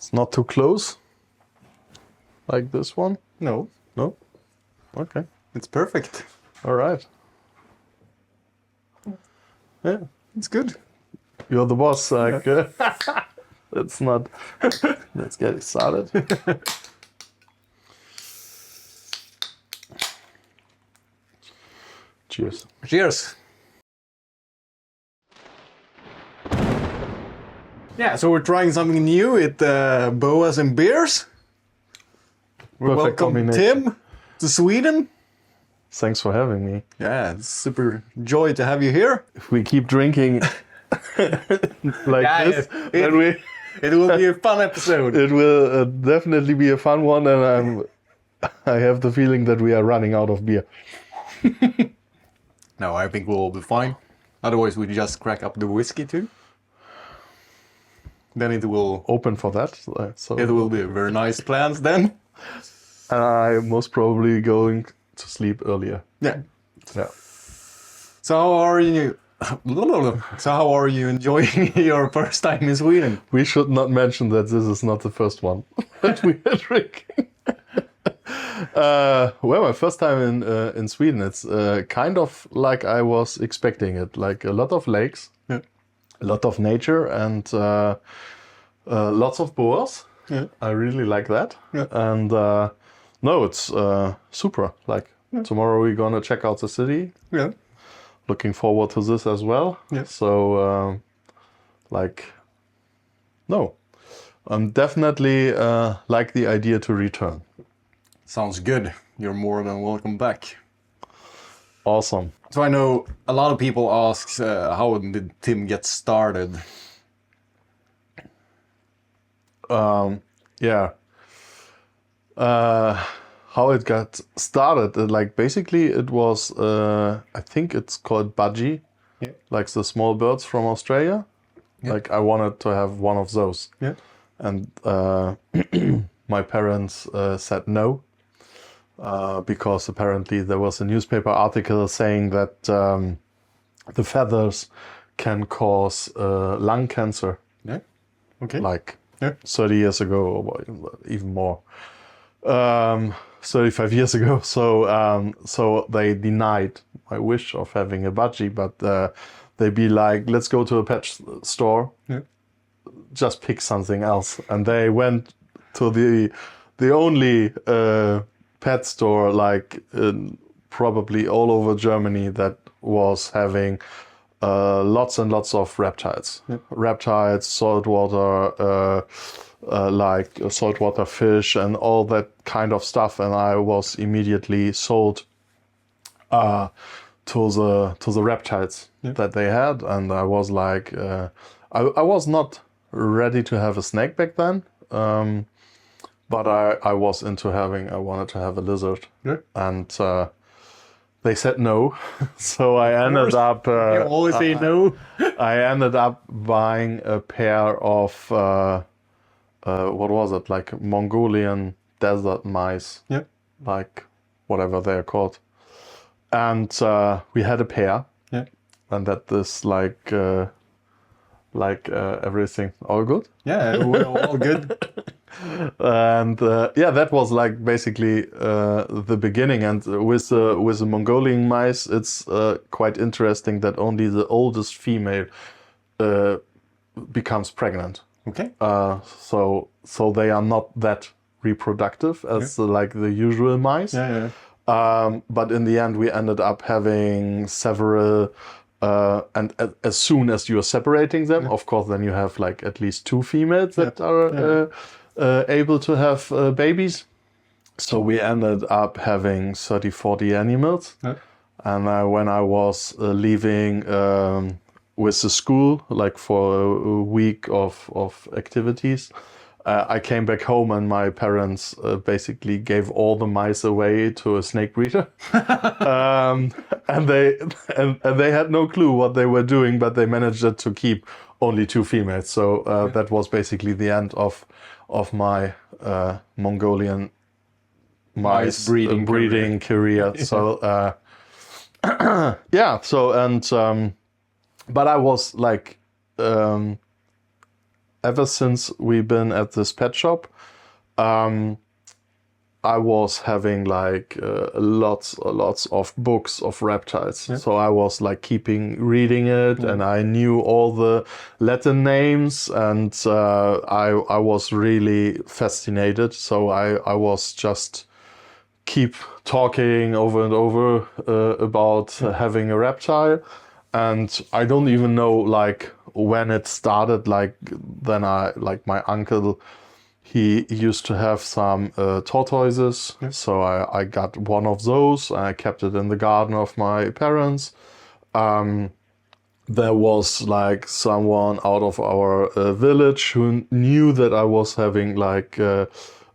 It's not too close, like this one. No, No? Okay. it's perfect. All right. Yeah, It's good. you're the boss. Like, let's not. Let's get it started. Cheers. Cheers. Yeah, so we're trying something new with boas and beers. We Perfect welcome combination. Tim to Sweden. Thanks for having me. Yeah, it's super joy to have you here. If we keep drinking like Yeah, this, then It will be a fun episode. it will definitely be a fun one, and I have the feeling that we are running out of beer. No, I think we'll be fine. Otherwise, we just crack up the whiskey too. Then it will Open for that. So be a very nice plans then. and I'm most probably going to sleep earlier. Yeah. Yeah. So how are you? So how are you enjoying your first time in Sweden? We should not mention that this is not the first one that we are drinking. Well, my first time in Sweden, it's kind of like I was expecting it. Like a lot of lakes, Yeah. a lot of nature, and lots of boas. Yeah. I really like that. Yeah. And no, it's super. Like tomorrow we're gonna check out the city. Yeah. Looking forward to this as well. Yeah. So, no, I'm definitely like the idea to return. Sounds good. You're more than welcome back. Awesome. So I know a lot of people ask, how did Tim get started? Yeah. How it got started, like basically it was, I think it's called budgie, Yeah. like the small birds from Australia. Yeah. Like I wanted to have one of those. Yeah. And my parents said no, because apparently there was a newspaper article saying that the feathers can cause lung cancer, Yeah. Okay. like Yeah. 30 years ago or even more. 35 years ago. So they denied my wish of having a budgie, but they'd be like, let's go to a pet store. Yeah. Just pick something else. And they went to the only pet store, like probably all over Germany, that was having lots and lots of reptiles. Yeah. Reptiles, saltwater, like saltwater fish and all that kind of stuff. And I was immediately sold to the reptiles that they had. And I was like, I was not ready to have a snake back then. But I was into I wanted to have a lizard. Yeah. And they said no. So I ended up... You always say no. I ended up buying a pair of, what was it? Like Mongolian desert mice. Yeah. Like whatever they're called. And we had a pair. Yeah. And that is like everything. All good? Yeah, we're all good. And that was like basically the beginning. And with the Mongolian mice, it's quite interesting that only the oldest female becomes pregnant. Okay. So they are not that reproductive as like the usual mice. Yeah, yeah. But in the end, we ended up having several. And as soon as you are separating them, of course, then you have like at least two females that are able to have babies. So we ended up having 30, 40 animals. Yeah. And when I was leaving with the school, like for a week of activities, I came back home and my parents basically gave all the mice away to a snake breeder. And they had no clue what they were doing, but they managed to keep only two females. So that was basically the end of my Mongolian mice breeding career. So but I was like ever since we've been at this pet shop, I was having like lots of books of reptiles. Yeah. So I was like reading it, and I knew all the Latin names, and I was really fascinated. So I was just keep talking over and over about having a reptile, and I don't even know like when it started. Like then my uncle, he used to have some tortoises, so I got one of those and I kept it in the garden of my parents. There was like someone out of our village who knew that I was having like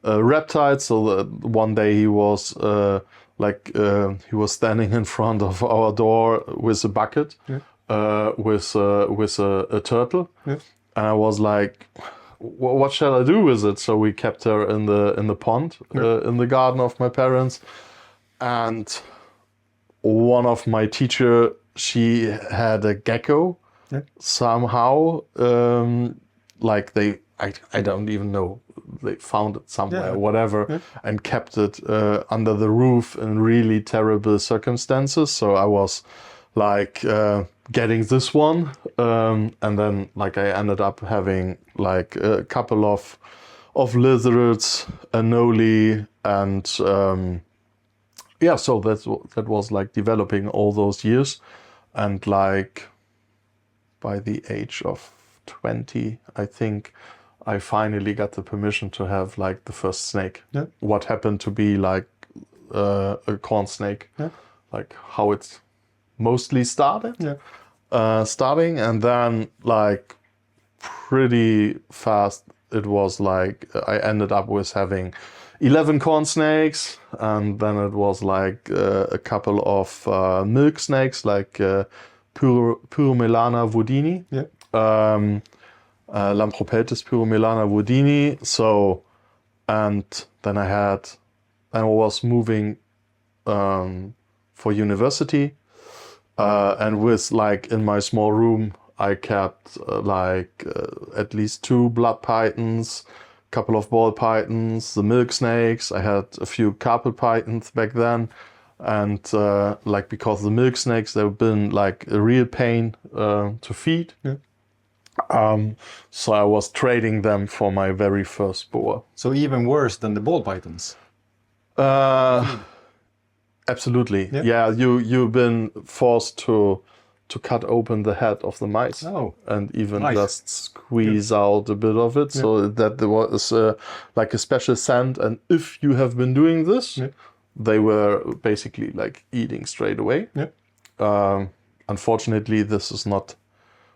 reptiles. So that one day he was he was standing in front of our door with a bucket, with a turtle, and I was like, what shall I do with it? So we kept her in the pond in the garden of my parents, and one of my teacher, she had a gecko somehow. Like I don't even know. They found it somewhere, whatever, and kept it under the roof in really terrible circumstances. So I was like getting this one, and then like I ended up having like a couple of lizards, anole, and so that was like developing all those years, and like by the age of 20, I think I finally got the permission to have like the first snake. What happened to be like a corn snake, like how it's mostly started. Starting, and then like pretty fast it was like I ended up with having 11 corn snakes, and then it was like a couple of milk snakes, like Puromelana woodini, Lampropeltis puromelana woodini. So, and then I was moving for university. And with like in my small room, I kept at least 2 blood pythons, a couple of ball pythons, the milk snakes. I had a few carpet pythons back then, and like because the milk snakes, they've been like a real pain to feed. So I was trading them for my very first boa. So even worse than the ball pythons. Absolutely. Yeah, you've been forced to cut open the head of the mice and even just squeeze out a bit of it, so that there was like a special scent. And if you have been doing this, they were basically like eating straight away. Unfortunately, this is not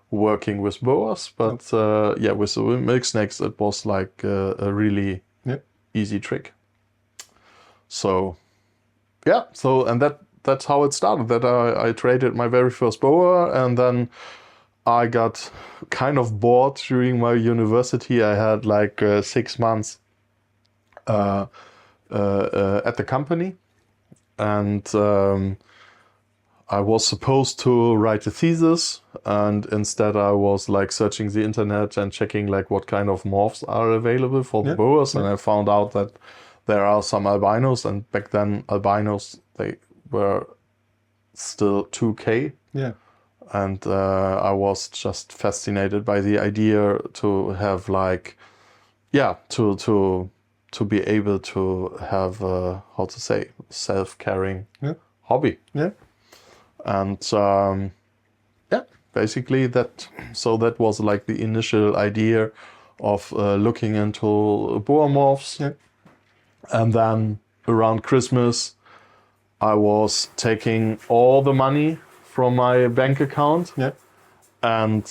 working with boas, but with the milk snakes, it was like a really easy trick. So. And that's how it started. That I traded my very first boa, and then I got kind of bored during my university. I had like 6 months at the company, and I was supposed to write a thesis, and instead I was like searching the internet and checking like what kind of morphs are available for the boas, and I found out that there are some albinos, and back then albinos, they were still 2K. And I was just fascinated by the idea to have like, to be able to have a, self-caring hobby. And basically that was like the initial idea of looking into boa morphs. And then around Christmas, I was taking all the money from my bank account, and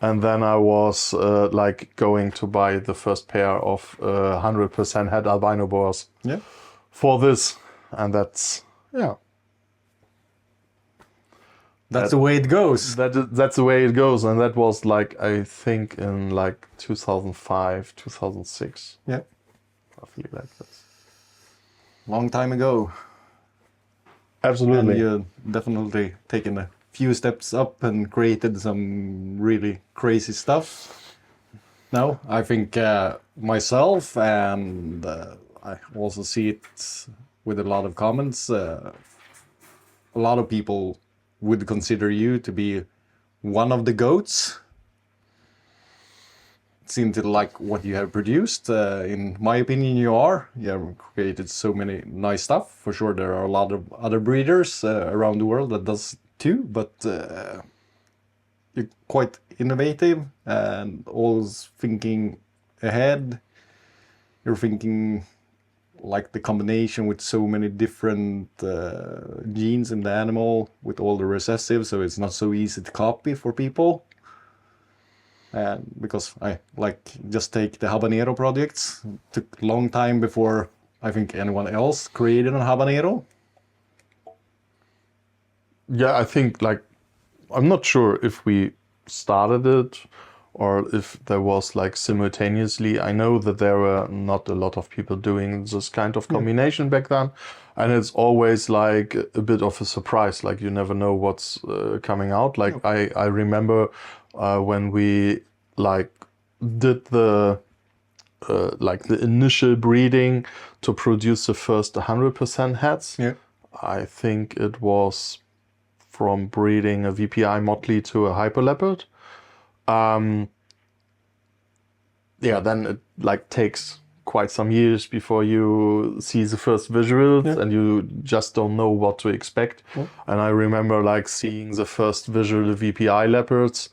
then I was like going to buy the first pair of 100% het albino boas for this, and that's the way it goes. That's the way it goes, and that was like I think in like 2005, 2006. Roughly like this. Long time ago. Absolutely. And you definitely taken a few steps up and created some really crazy stuff. No, I think myself, and I also see it with a lot of comments. A lot of people would consider you to be one of the goats. Seem to like what you have produced. In my opinion, you are. You have created so many nice stuff. For sure, there are a lot of other breeders around the world that does too, but you're quite innovative and always thinking ahead. You're thinking like the combination with so many different genes in the animal with all the recessive, so it's not so easy to copy for people. And because I like just take the Habanero projects, it took a long time before I think anyone else created a Habanero. Yeah, I think like I'm not sure if we started it or if there was like simultaneously. I know that there were not a lot of people doing this kind of combination back then, and it's always like a bit of a surprise. Like you never know what's coming out. Like I remember when we like did the like the initial breeding to produce the first 100% heads. Yeah. I think it was from breeding a VPI motley to a hyper leopard. Yeah, then it like takes quite some years before you see the first visuals and you just don't know what to expect. And I remember like seeing the first visual VPI leopards,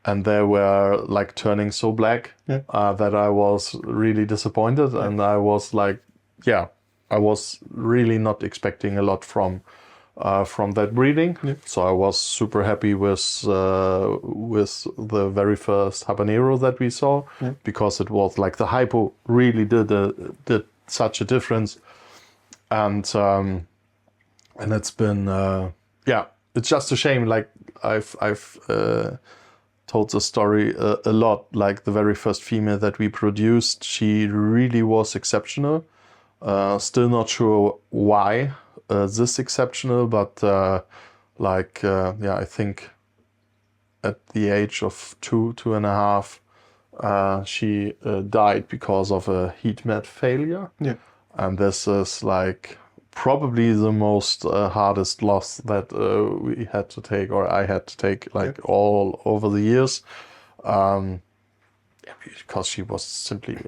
and they were like turning so black that I was really disappointed. And I was like, yeah, I was really not expecting a lot from that breeding. So I was super happy with the very first Habanero that we saw, because it was like the hypo really did such a difference. And it's been it's just a shame. Like I've told the story a lot. Like the very first female that we produced, she really was exceptional. Still not sure why this exceptional, but I think at the age of 2.5, she died because of a heat mat failure. Yeah. And this is like probably the most hardest loss that we had to take, or I had to take, like all over the years, because she was simply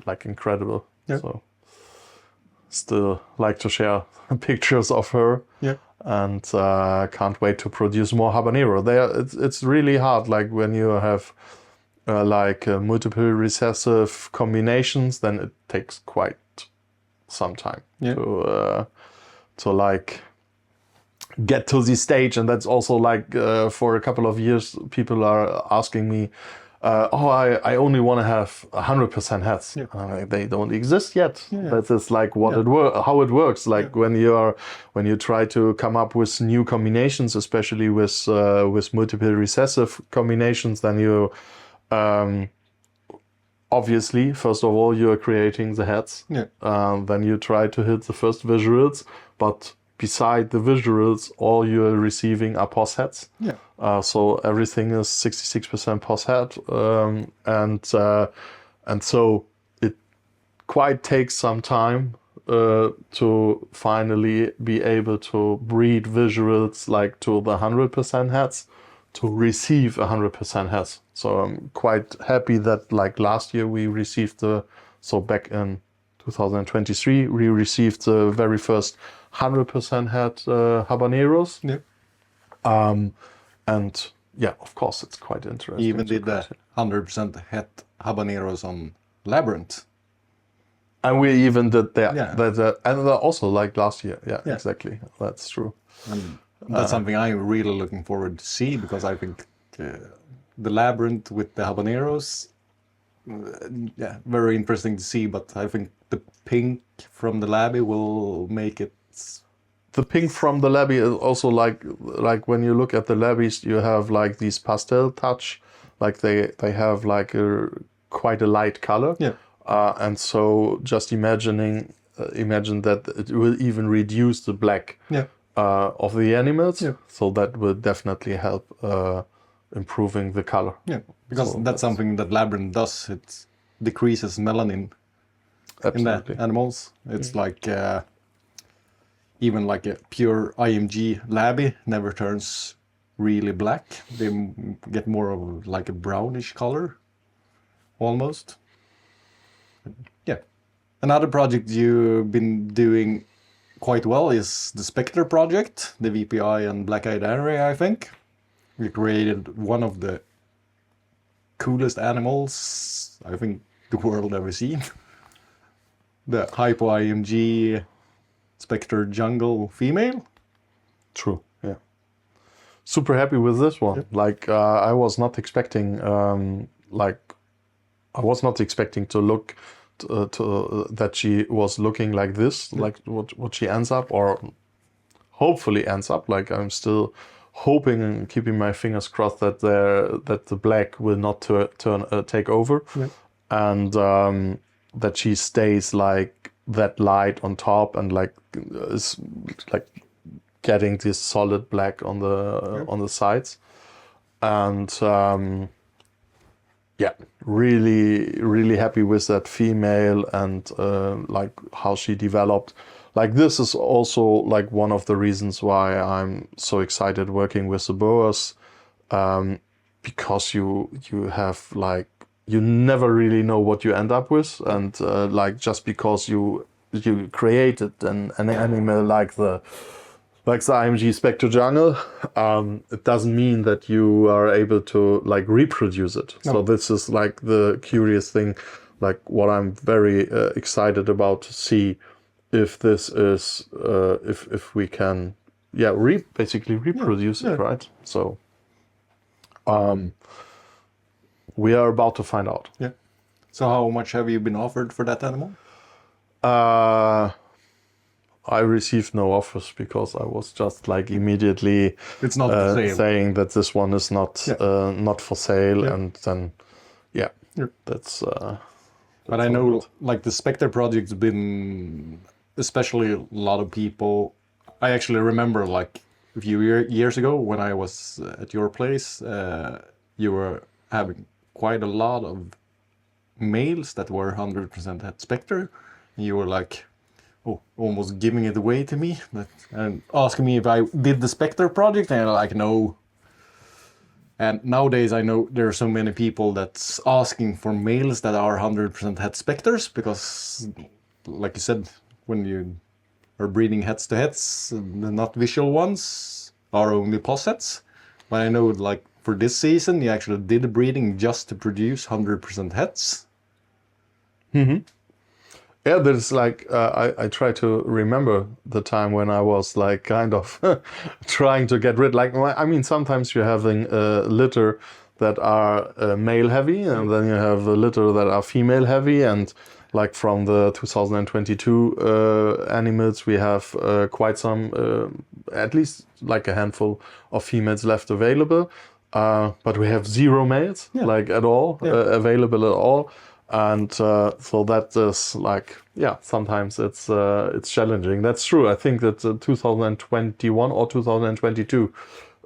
like incredible. So still like to share pictures of her. And can't wait to produce more Habanero. It's really hard. Like when you have multiple recessive combinations, then it takes quite some time to like get to this stage. And that's also like for a couple of years, people are asking me, I only want to have 100% heads. They don't exist yet. That is like how it works. Like when you try to come up with new combinations, especially with multiple recessive combinations, then you obviously first of all you are creating the heads. Then you try to hit the first visuals, but beside the visuals, all you're receiving are pos heads. So everything is 66% pos head, and so it quite takes some time to finally be able to breed visuals like to the 100% heads to receive 100% heads. So I'm quite happy that like last year we received back in 2023 we received the very first 100% head Habaneros. And of course, it's quite interesting. You even did the 100% head Habaneros on Labyrinth. And we even did that. And also like last year. Exactly. That's true. And that's something I'm really looking forward to see, because I think the Labyrinth with the Habaneros, very interesting to see. But I think the pink from the Labby will make it. The pink from the Labby is also like when you look at the Labbies, you have like these pastel touch, like they have like quite a light color. And so just imagine that it will even reduce the black of the animals. So that will definitely help improving the color. Yeah, because So that's something that Labyrinth does. It decreases melanin in the absolutely. animals. It's like even like a pure IMG labby never turns really black. They get more of like a brownish color, almost. Yeah. Another project you've been doing quite well is the Spectre project, the VPI and Black-Eyed Array, I think. We created one of the coolest animals I think the world ever seen. The Hypo IMG Spectre Jungle female. True. Yeah. Super happy with this one. Like I was not expecting, I was not expecting to look that she was looking like this, like what she ends up, or hopefully ends up. Like I'm still hoping and keeping my fingers crossed that the black will not take over, and that she stays like that light on top and like is like getting this solid black on the sides, and yeah, really happy with that female and like how she developed. Like this is also like one of the reasons why I'm so excited working with the boas, because you have like you never really know what you end up with, and like just because you created an animal like the IMG Spectre Jungle, it doesn't mean that you are able to like reproduce it. No. So this is like the curious thing, like what I'm very excited about to see if this is if we can basically reproduce it, right? So we are about to find out. Yeah. So how much have you been offered for that animal? I received no offers because I was just like immediately it's not for sale. Saying that this one is not not for sale, and then that's. But I know like the Spectre project's been especially a lot of people. I actually remember like a few years ago when I was at your place, you were having quite a lot of males that were 100% het Spectre, and you were like. Almost giving it away to me and asking me if I did the Spectre project, and I'm like, no. And nowadays I know there are so many people that's asking for males that are 100% het Spectres, because like you said, when you are breeding hets to hets, the not visual ones are only possets. But I know like for this season you actually did breeding just to produce 100% hets. Mm-hmm. Yeah, there's like I try to remember the time when I was like kind of trying to get rid. Like I mean, sometimes you're having a litter that are male heavy, and then you have a litter that are female heavy. And like from the 2022 animals, we have quite some, at least like a handful of females left available. But we have 0 males, like at all, available at all. And so that is like, sometimes it's challenging. That's true. I think that 2021 or 2022,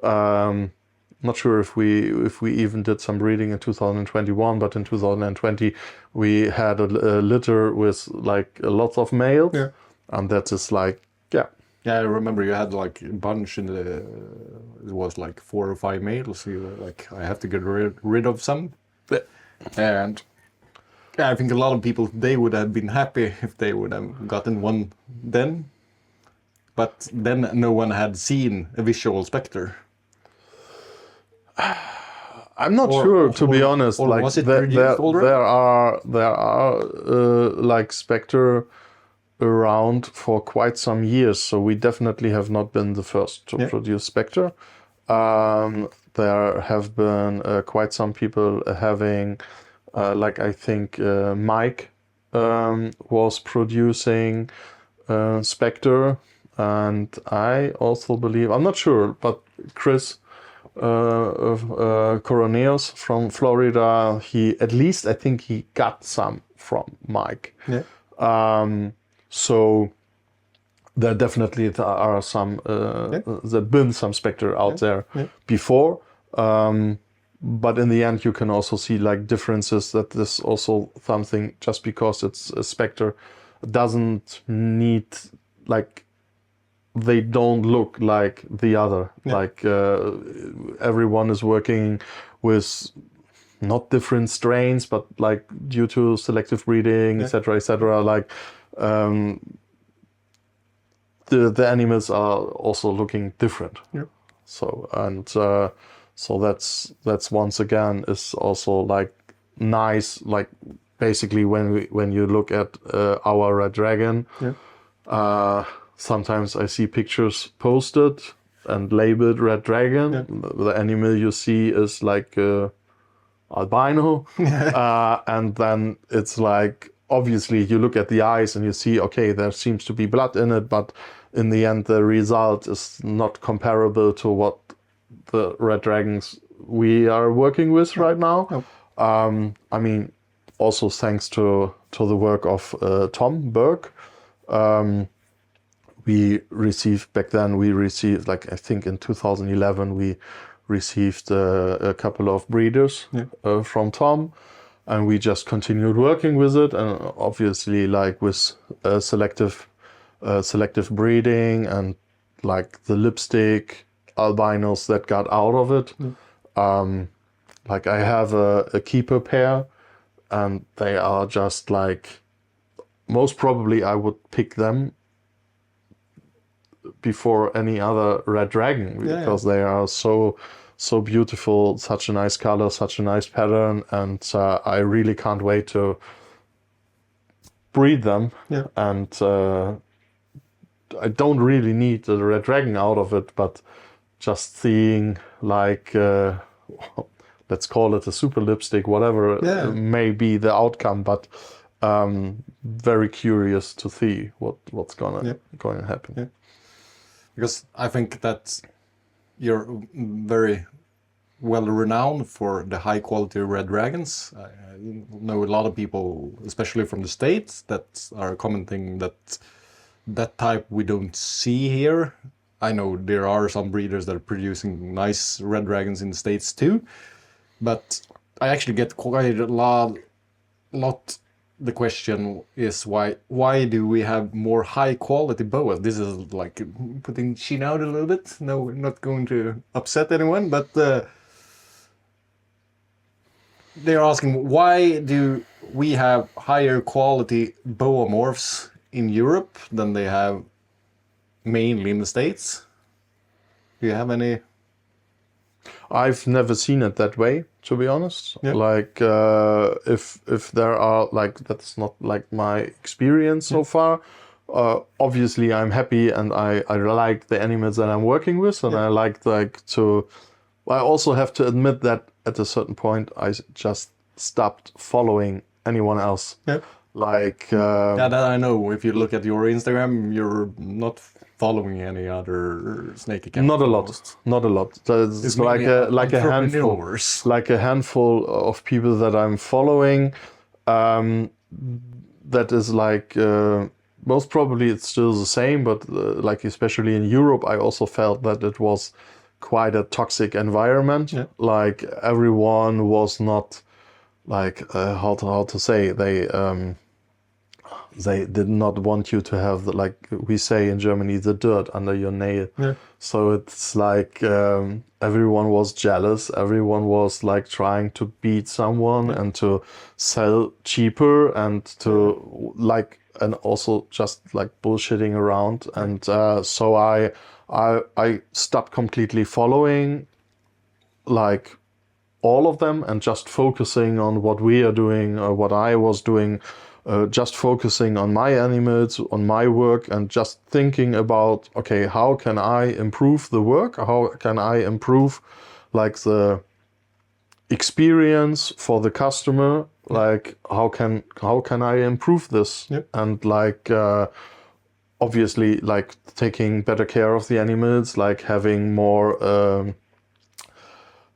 not sure if we even did some breeding in 2021, but in 2020 we had a litter with like lots of males, and that is like, Yeah, I remember you had like a bunch in the. It was like 4 or 5 males. So you were like, I have to get rid of some, and. I think a lot of people, they would have been happy if they would have gotten one then. But then no one had seen a visual Spectre. I'm not sure, to be honest. Or like was it produced already? There are like Spectre around for quite some years, so we definitely have not been the first to produce Spectre. There have been quite some people having. Like I think Mike was producing Spectre, and I also believe, I'm not sure, but Chris Coroneos from Florida, I think he got some from Mike. So there definitely are some, there've been some Spectre out there before. but in the end, you can also see like differences, that this also something, just because it's a spectre, doesn't need, like, they don't look like the other. Yeah. Like everyone is working with not different strains, but like due to selective breeding, Yeah. etc., etc. Like the animals are also looking different. Yeah. So and so that's once again is also like nice. Like basically when you look at our red dragon, sometimes I see pictures posted and labeled red dragon. Yeah. The animal you see is like albino, and then it's like obviously you look at the eyes and you see, okay, there seems to be blood in it, but in the end the result is not comparable to what the red dragons we are working with right now. Nope. I mean, also thanks to the work of Tom Burke. We received like I think in 2011 we received a couple of breeders from Tom, and we just continued working with it, and obviously like with selective breeding and like the lipstick albinos that got out of it. Like I have a keeper pair, and they are just like, most probably I would pick them before any other red dragon, because they are so beautiful, such a nice color, such a nice pattern, and I really can't wait to breed them. And I don't really need the red dragon out of it, but just seeing like let's call it a super lipstick, whatever may be the outcome, but very curious to see what's going to happen. Because I think that you're very well renowned for the high quality red dragons. I know a lot of people, especially from the States, that are commenting that type we don't see here. I know there are some breeders that are producing nice red dragons in the States too, but I actually get quite a lot. The question is why do we have more high quality boas? This is like putting Chin out a little bit. No, we're not going to upset anyone, but they're asking, why do we have higher quality boa morphs in Europe than they have mainly in the States? Do you have any? I've never seen it that way, to be honest. Like if there are like, that's not like my experience so far. Obviously I'm happy, and I like the animals that I'm working with, and I like to. I also have to admit that at a certain point I just stopped following anyone else. Like that I know. If you look at your Instagram, you're not following any other snake accounts. Not a lot. It's like a handful of people that I'm following. That is like most probably it's still the same, but like especially in Europe, I also felt that it was quite a toxic environment. Like everyone was not like how to say, they did not want you to have the, like we say in Germany, the dirt under your nail. So it's like everyone was jealous. Everyone was like trying to beat someone and to sell cheaper, and to like, and also just like bullshitting around. And so I stopped completely following like all of them, and just focusing on what we are doing, or what I was doing. Just focusing on my animals, on my work, and just thinking about, okay, how can I improve the work? How can I improve like the experience for the customer? Like how can I improve this? And like obviously like taking better care of the animals, like having more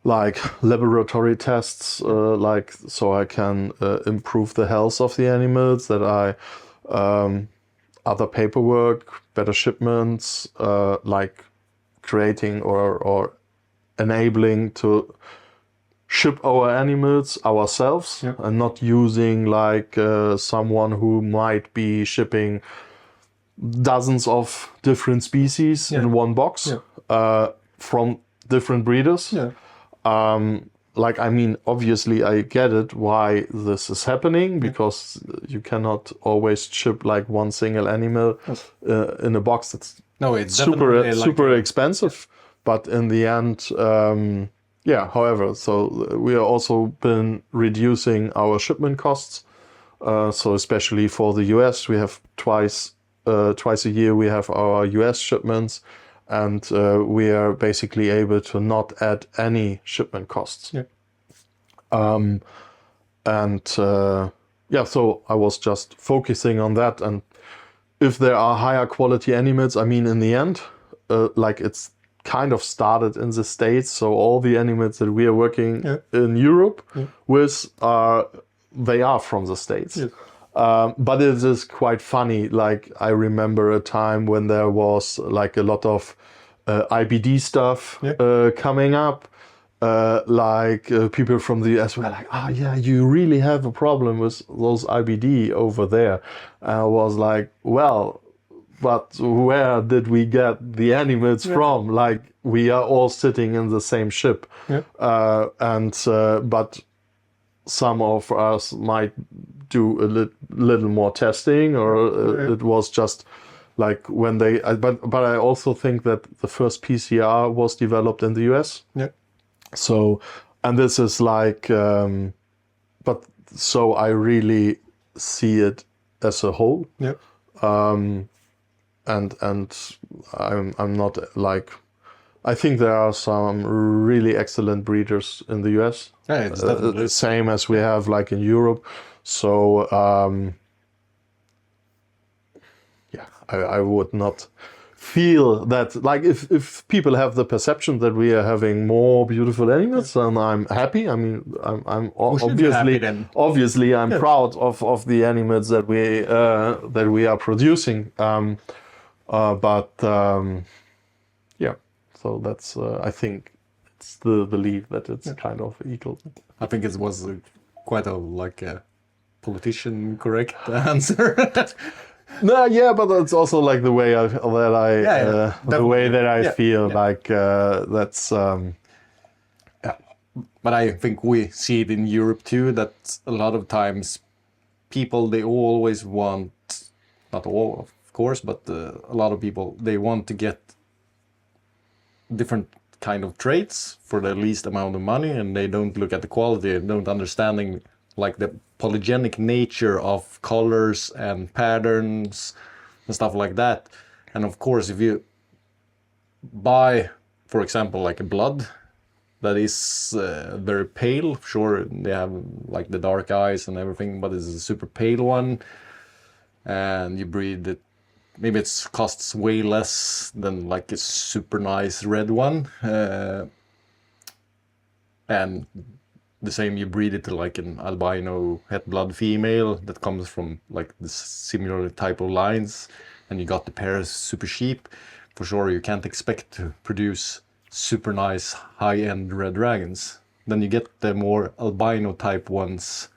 like laboratory tests, like so I can improve the health of the animals, that I other paperwork, better shipments, like creating or enabling to ship our animals ourselves and not using like someone who might be shipping dozens of different species in one box from different breeders. Like, I mean, obviously I get it why this is happening, because you cannot always ship like one single animal in a box. It's super expensive. But in the end, however, so we are also been reducing our shipment costs. So especially for the US, we have twice a year we have our US shipments, and we are basically able to not add any shipment costs. So I was just focusing on that. And if there are higher quality animals, I mean, in the end, like it's kind of started in the States. So all the animals that we are working in Europe with they are from the States. But it is quite funny. Like, I remember a time when there was like a lot of IBD stuff coming up. People from the US were like, you really have a problem with those IBD over there. I was like, well, but where did we get the animals from? Like, we are all sitting in the same ship. But some of us might do a little more testing, or it was just like when they. But I also think that the first PCR was developed in the US. So, and this is like, so I really see it as a whole. And I'm not like, I think there are some really excellent breeders in the US. It's definitely same as we have like in Europe. So I would not feel that, like, if people have the perception that we are having more beautiful animals, and I'm happy. I mean, I'm obviously I'm proud of the animals that we are producing. So that's I think it's the belief that it's kind of equal. I think it was quite a politician correct answer. No, but it's also like the way I feel like that's. But I think we see it in Europe too, that a lot of times people, they always want, not all of course, but a lot of people, they want to get different kind of traits for the least amount of money, and they don't look at the quality and don't understanding like the polygenic nature of colors and patterns and stuff like that. And of course, if you buy, for example, like a blood that is very pale, sure, they have like the dark eyes and everything, but it's a super pale one, and you breed it, maybe it costs way less than like a super nice red one, and the same, you breed it to like an albino het blood female that comes from like the similar type of lines, and you got the pair super cheap. For sure, you can't expect to produce super nice high-end red dragons. Then you get the more albino type ones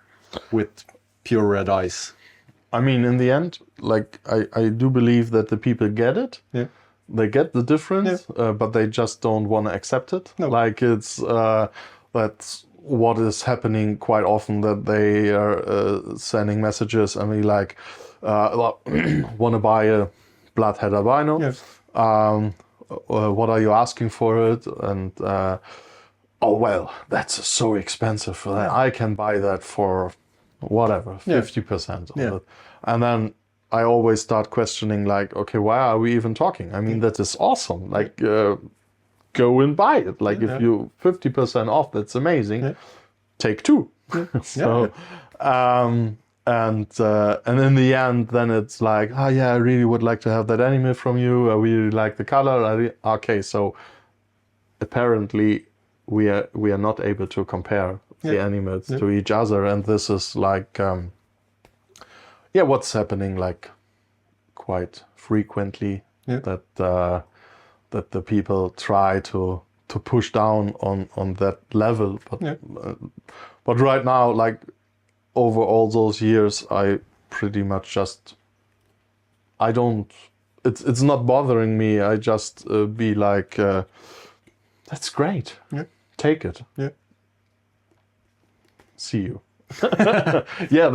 with pure red eyes. I mean, in the end, like I do believe that the people get it. They get the difference, but they just don't want to accept it. Like, it's that's what is happening quite often, that they are sending messages and we like want to buy a bloodhead albino. What are you asking for it? And oh well, that's so expensive for that. I can buy that for whatever, 50% of it. And then I always start questioning, like, okay, why are we even talking? I mean, that is awesome. Like, go and buy it. Like, if you 50% off, that's amazing. Take two. So, and in the end, then it's like, I really would like to have that animal from you. I really like the color. Okay, so apparently we are not able to compare the animals to each other, and this is like, what's happening like quite frequently, that the people try to to push down on that level. But Yeah. but right now, like over all those years, I pretty much just I don't. It's not bothering me. I just be like, that's great. Yeah. Take it. Yeah. See you. Yeah,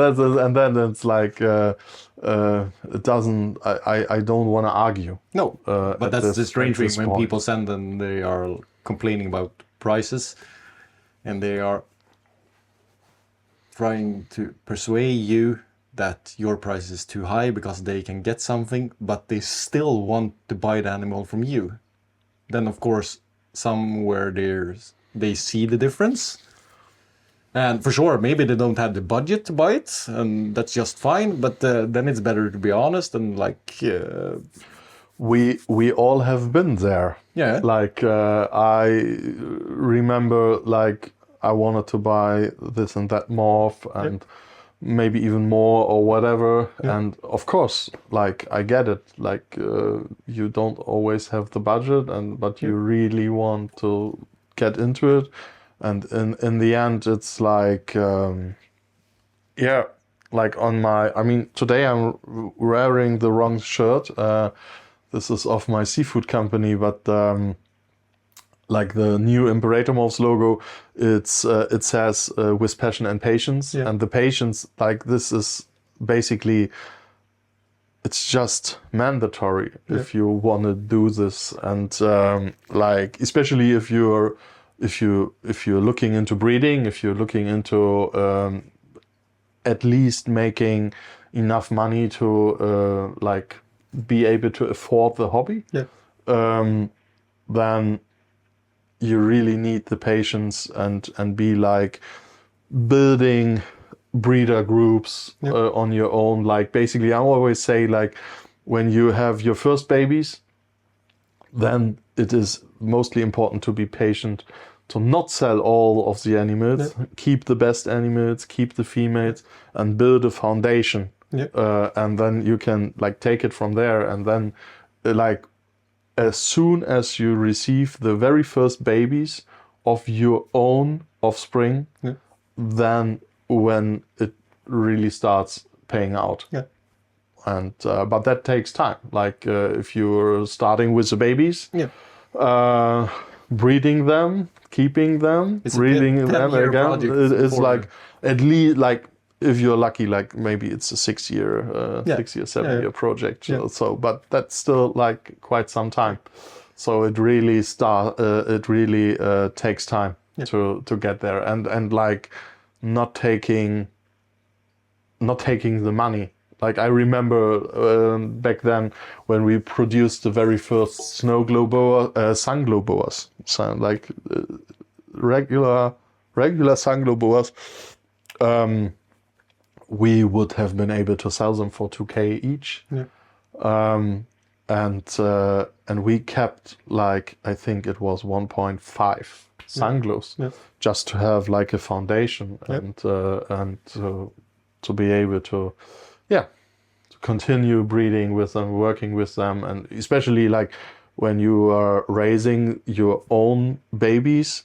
and then it's like it doesn't. I don't want to argue. No, but at that's this- the strange at thing this when point. people send and they are complaining about prices, and they are trying to persuade you that your price is too high because they can get something, but they still want to buy the animal from you. Then of course somewhere they see the difference. And for sure, maybe they don't have the budget to buy it, and that's just fine. But then it's better to be honest and like, We all have been there. yeah, Like I remember, like I wanted to buy this and that morph, and maybe even more or whatever. And of course, like I get it. Like you don't always have the budget, but you really want to get into it. And in the end, it's like like on my. I mean, today I'm wearing the wrong shirt. This is of my seafood company, but like the new Imperator Morphs logo, it says with passion and patience, and the patience, like this is basically, it's just mandatory if you want to do this, and like especially if you're looking into breeding, if you're looking into at least making enough money to like be able to afford the hobby, then you really need the patience and be like building breeder groups on your own. Like basically, I always say, like when you have your first babies, then it is mostly important to be patient, to not sell all of the animals, keep the best animals, keep the females, and build a foundation. And then you can like take it from there, and then like as soon as you receive the very first babies of your own offspring, then when it really starts paying out. And but that takes time. Like if you're starting with the babies, breeding them, keeping them, It's breeding a them 10-year again, project it's for like at least like if you're lucky, like maybe it's a 6-year, 7-year project. So, but that's still like quite some time. So it really takes time to get there, and like not taking the money. Like I remember back then when we produced the very first snow glow boa, sun glow boas, so like regular sun glow boas. We would have been able to sell them for 2K each. And we kept like, I think it was 1.5 sun glows just to have like a foundation and to be able to continue breeding with them, working with them, and especially like when you are raising your own babies,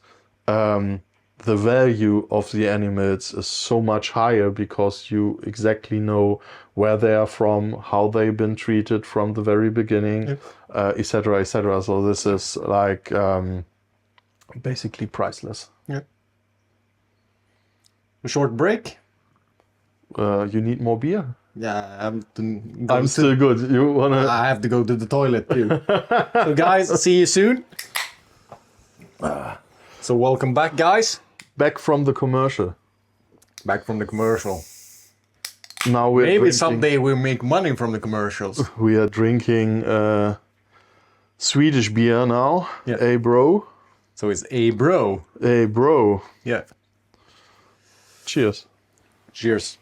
the value of the animals is so much higher because you exactly know where they are from, how they've been treated from the very beginning, etc., etc. So this is like basically priceless. A short break. You need more beer? Yeah, I'm still good. You wanna? I have to go to the toilet too. So guys, see you soon. So welcome back, guys. Back from the commercial. Back from the commercial. Now we're Maybe drinking, someday we'll make money from the commercials. we are drinking Swedish beer now. Yeah. A bro. So it's a bro. A bro. Yeah. Cheers. Cheers.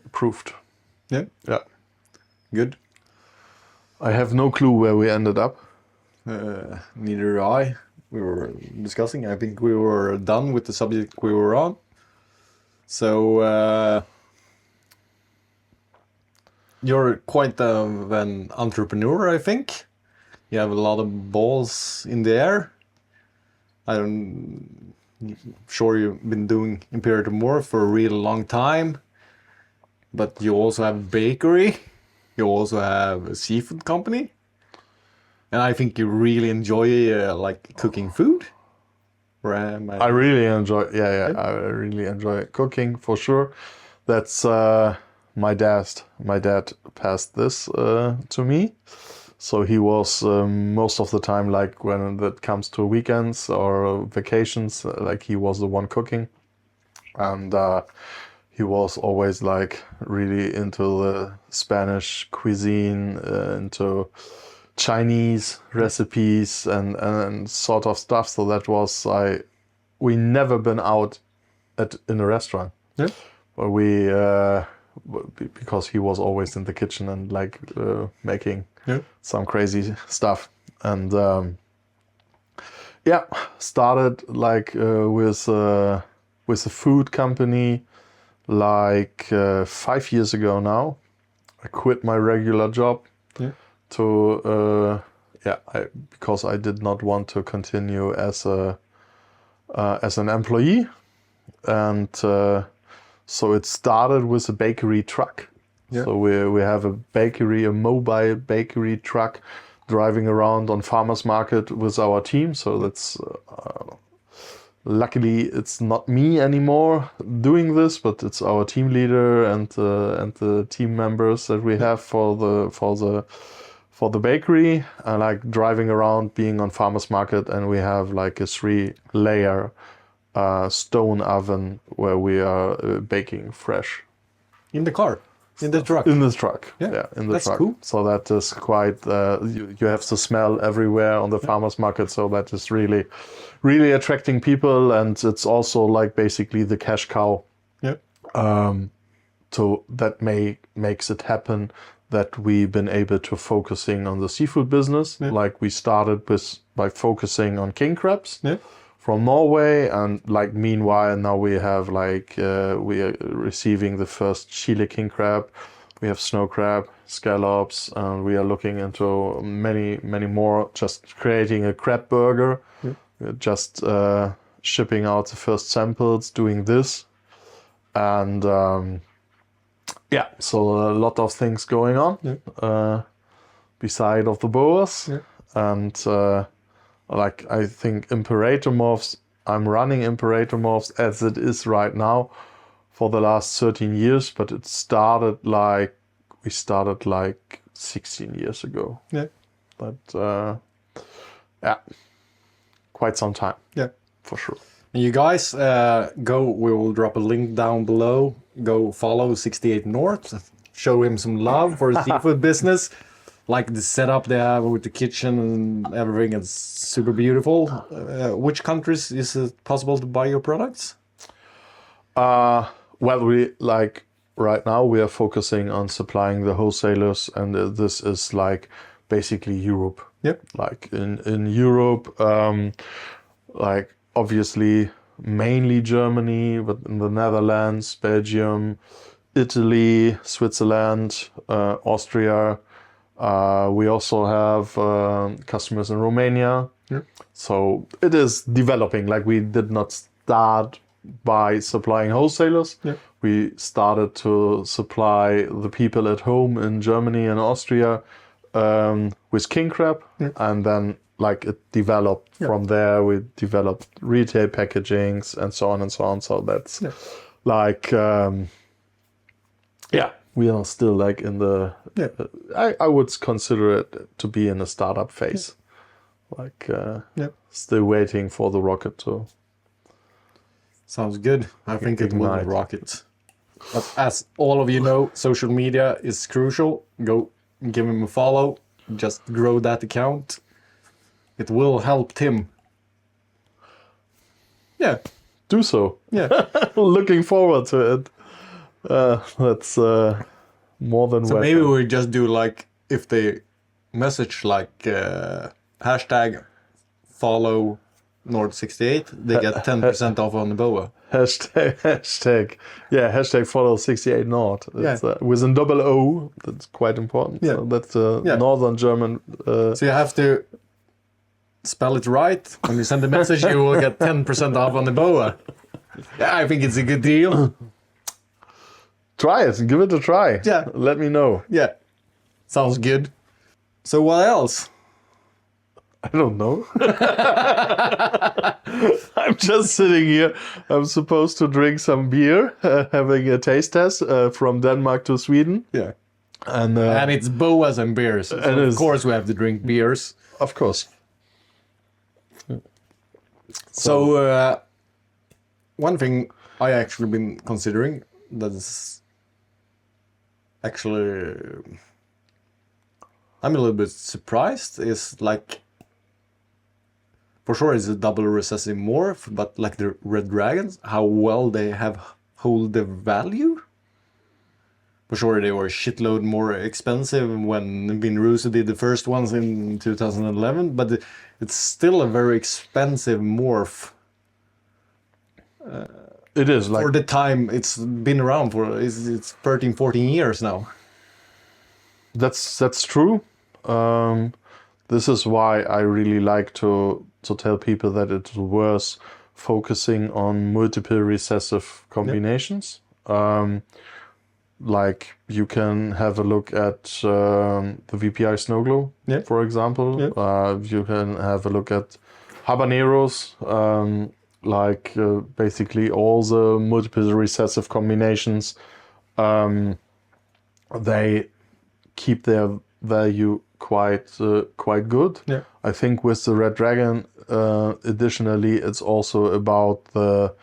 Approved. Yeah. Yeah. Good. I have no clue where we ended up. Neither do I. We were discussing. I think we were done with the subject we were on. So You're quite an entrepreneur, I think. You have a lot of balls in the air. I'm sure you've been doing Imperator More for a really long time. But you also have a bakery. You also have a seafood company. And I think you really enjoy like cooking food. Or am I really enjoy, I really enjoy cooking for sure. That's my dad. My dad passed this to me. So he was most of the time, like when it comes to weekends or vacations, like he was the one cooking. And he was always like really into the Spanish cuisine, into Chinese recipes and sort of stuff. So that was we never been out in a restaurant. Yeah. But because he was always in the kitchen and like making some crazy stuff. And started like with a food company like 5 years ago now. I quit my regular job to because I did not want to continue as an employee, and so it started with a bakery truck. Yeah. So we have a mobile bakery truck driving around on farmers market with our team. So that's luckily it's not me anymore doing this, but it's our team leader and the team members that we have for the bakery, like driving around, being on farmers market, and we have like a 3-layer stone oven where we are baking fresh. In the car? In the truck? In the truck. Yeah, in the that's truck. cool. So that is quite, you have the smell everywhere on the farmers market. So that is really, really attracting people. And it's also like basically the cash cow. Yeah. So that makes it happen that we've been able to focusing on the seafood business. Yeah. Like we started by focusing on king crabs. Yeah. From Norway, and like meanwhile now we have like we are receiving the first Chile king crab, we have snow crab, scallops, and we are looking into many more, just creating a crab burger. We're just shipping out the first samples, doing this, and so a lot of things going on beside of the boas. And like I think Imperator Morphs, I'm running Imperator Morphs as it is right now for the last 13 years, but we started like 16 years ago. Yeah. But quite some time. Yeah. For sure. And you guys we will drop a link down below. Go follow 68 North. Show him some love for the seafood business. Like the setup they have with the kitchen and everything is super beautiful. Which countries is it possible to buy your products? Well, we like right now we are focusing on supplying the wholesalers, and this is like basically Europe. Yep. Like in Europe, like obviously mainly Germany, but in the Netherlands, Belgium, Italy, Switzerland, Austria. We also have customers in Romania. Yeah. So it is developing. Like we did not start by supplying wholesalers. Yeah. We started to supply the people at home in Germany and Austria with king crab. Yeah. And then like it developed from there. We developed retail packagings and so on and so on. So that's like, we are still like in the, I would consider it to be in a startup phase. Like still waiting for the rocket to. Sounds good. I think it will Ignite. rocket. But as all of you know, social media is crucial. Go give him a follow. Just grow that account. It will help Tim. Yeah. Do so. Yeah. Looking forward to it. That's more than So welcome. maybe we just do like, if they message like hashtag follow Nord68, they get 10% off on the boa. Hashtag follow 68 Nord. It's, with a double O, that's quite important. Yeah. So that's Northern German. So you have to spell it right. When you send the message, you will get 10% off on the boa. Yeah, I think it's a good deal. Try it. Give it a try. Yeah. Let me know. Yeah. Sounds good. So what else? I don't know. I'm just sitting here. I'm supposed to drink some beer, having a taste test from Denmark to Sweden. Yeah. And it's boas and beers. So of course we have to drink beers. Of course. So one thing I actually been considering that's actually I'm a little bit surprised is like for sure it's a double recessive morph, but like the red dragons, how well they have hold the value. For sure they were a shitload more expensive when Vinruso did the first ones in 2011, but it's still a very expensive morph. It is like For the time it's been around for, it's 13, 14 years now. that's true. This is why I really like to tell people that it's worth focusing on multiple recessive combinations. Like you can have a look at the VPI Snow Glow, for example. You can have a look at Habaneros, like basically all the multiple recessive combinations. They keep their value quite good. Yeah. I think with the Red Dragon, additionally, it's also about the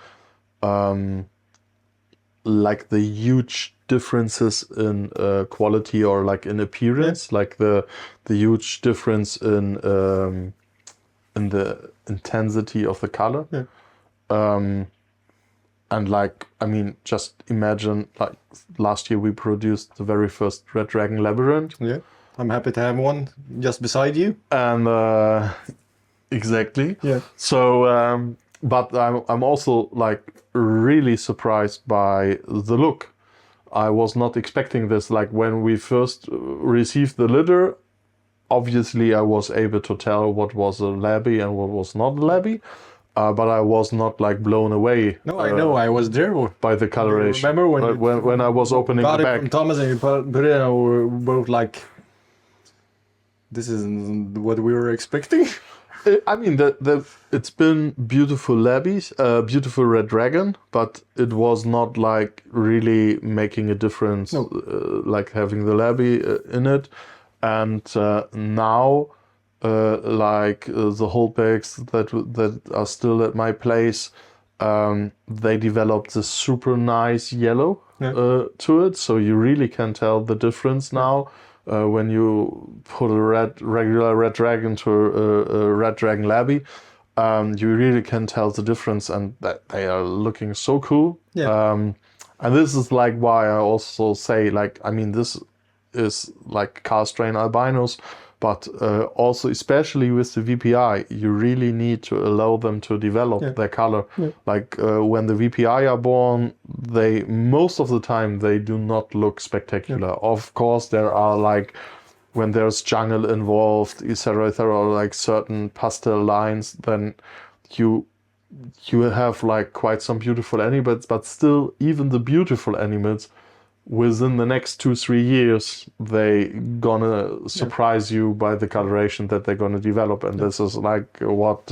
like the huge differences in quality or like in appearance, like the huge difference in the intensity of the color. And like, I mean, just imagine like last year we produced the very first Red Dragon Labyrinth. Yeah, I'm happy to have one just beside you. And exactly. Yeah. So, but I'm also like really surprised by the look. I was not expecting this. Like when we first received the litter, obviously I was able to tell what was a labby and what was not a labby. But I was not like blown away. No, I know. I was there by the coloration. Remember when I was opening got the it bag from Thomas and you put it in, and we were both like, "This isn't what we were expecting." I mean, it's been beautiful labbies, beautiful Red Dragon, but it was not like really making a difference, like having the labby in it. And now. The whole bags that are still at my place, they developed this super nice yellow to it, so you really can tell the difference now when you put a regular Red Dragon to a Red Dragon Labby. You really can tell the difference, and that they are looking so cool. And this is like why I also say, like, I mean, this is like cast strain albinos. But also, especially with the VPI, you really need to allow them to develop their color. Like when the VPI are born, they most of the time they do not look spectacular. Of course, there are like when there's jungle involved, etc., like certain pastel lines, then you have like quite some beautiful animals. But still, even the beautiful animals. Within the next 2-3 years, they gonna surprise you by the coloration that they're gonna develop, and this is like what,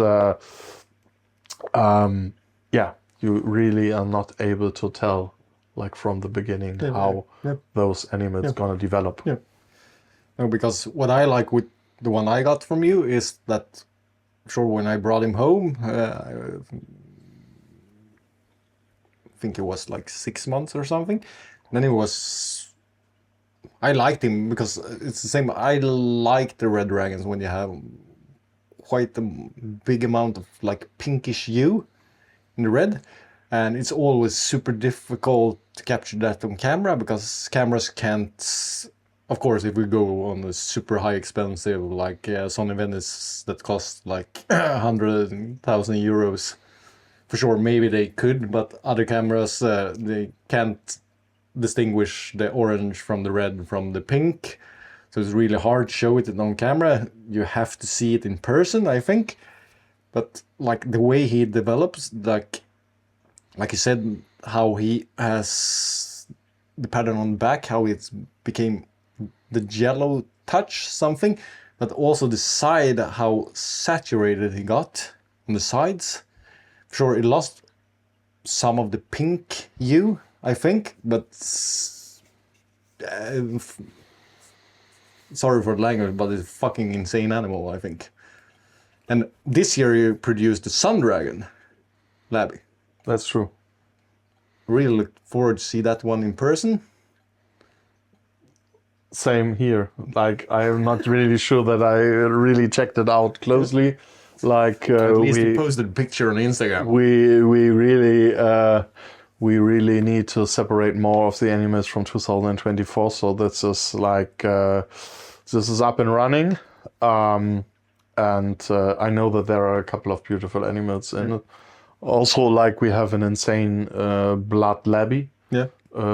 you really are not able to tell, like from the beginning, how those animals gonna develop. Yeah. No, because what I like with the one I got from you is that, sure, when I brought him home, I think it was like 6 months or something. Then I liked him because it's the same. I like the Red Dragons when you have quite a big amount of like pinkish hue in the red. And it's always super difficult to capture that on camera because cameras can't, of course, if we go on a super high expensive like Sony Venice that costs like 100,000 euros, for sure, maybe they could, but other cameras, they can't distinguish the orange from the red from the pink. So it's really hard to show it on camera. You have to see it in person, I think. But like the way he develops, like you said, how he has the pattern on the back, how it's became the yellow touch something, but also the side, how saturated he got on the sides. Sure, it lost some of the pink hue, I think, but sorry for the language, but it's a fucking insane animal, I think. And this year you produced the Sun Dragon Labby. That's true. Really look forward to see that one in person. Same here. Like, I am not really sure that I really checked it out closely. Like, At least you posted a picture on Instagram. we really need to separate more of the animals from 2024. So this is like this is up and running, and I know that there are a couple of beautiful animals in it. Also, like we have an insane blood labby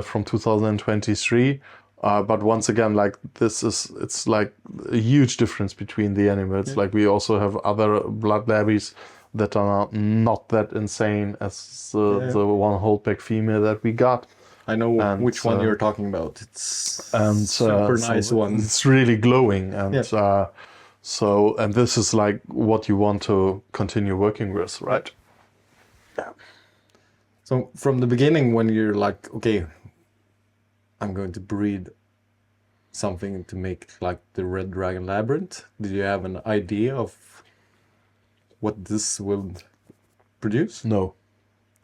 from 2023. But once again, like it's like a huge difference between the animals. Like we also have other blood labbies that are not that insane as the one holdback female that we got. I know which one you're talking about. It's super nice one. It's really glowing, and so and this is like what you want to continue working with, right? Yeah. So from the beginning, when you're like, okay, I'm going to breed something to make like the Red Dragon Labyrinth, did you have an idea of what this will produce? No.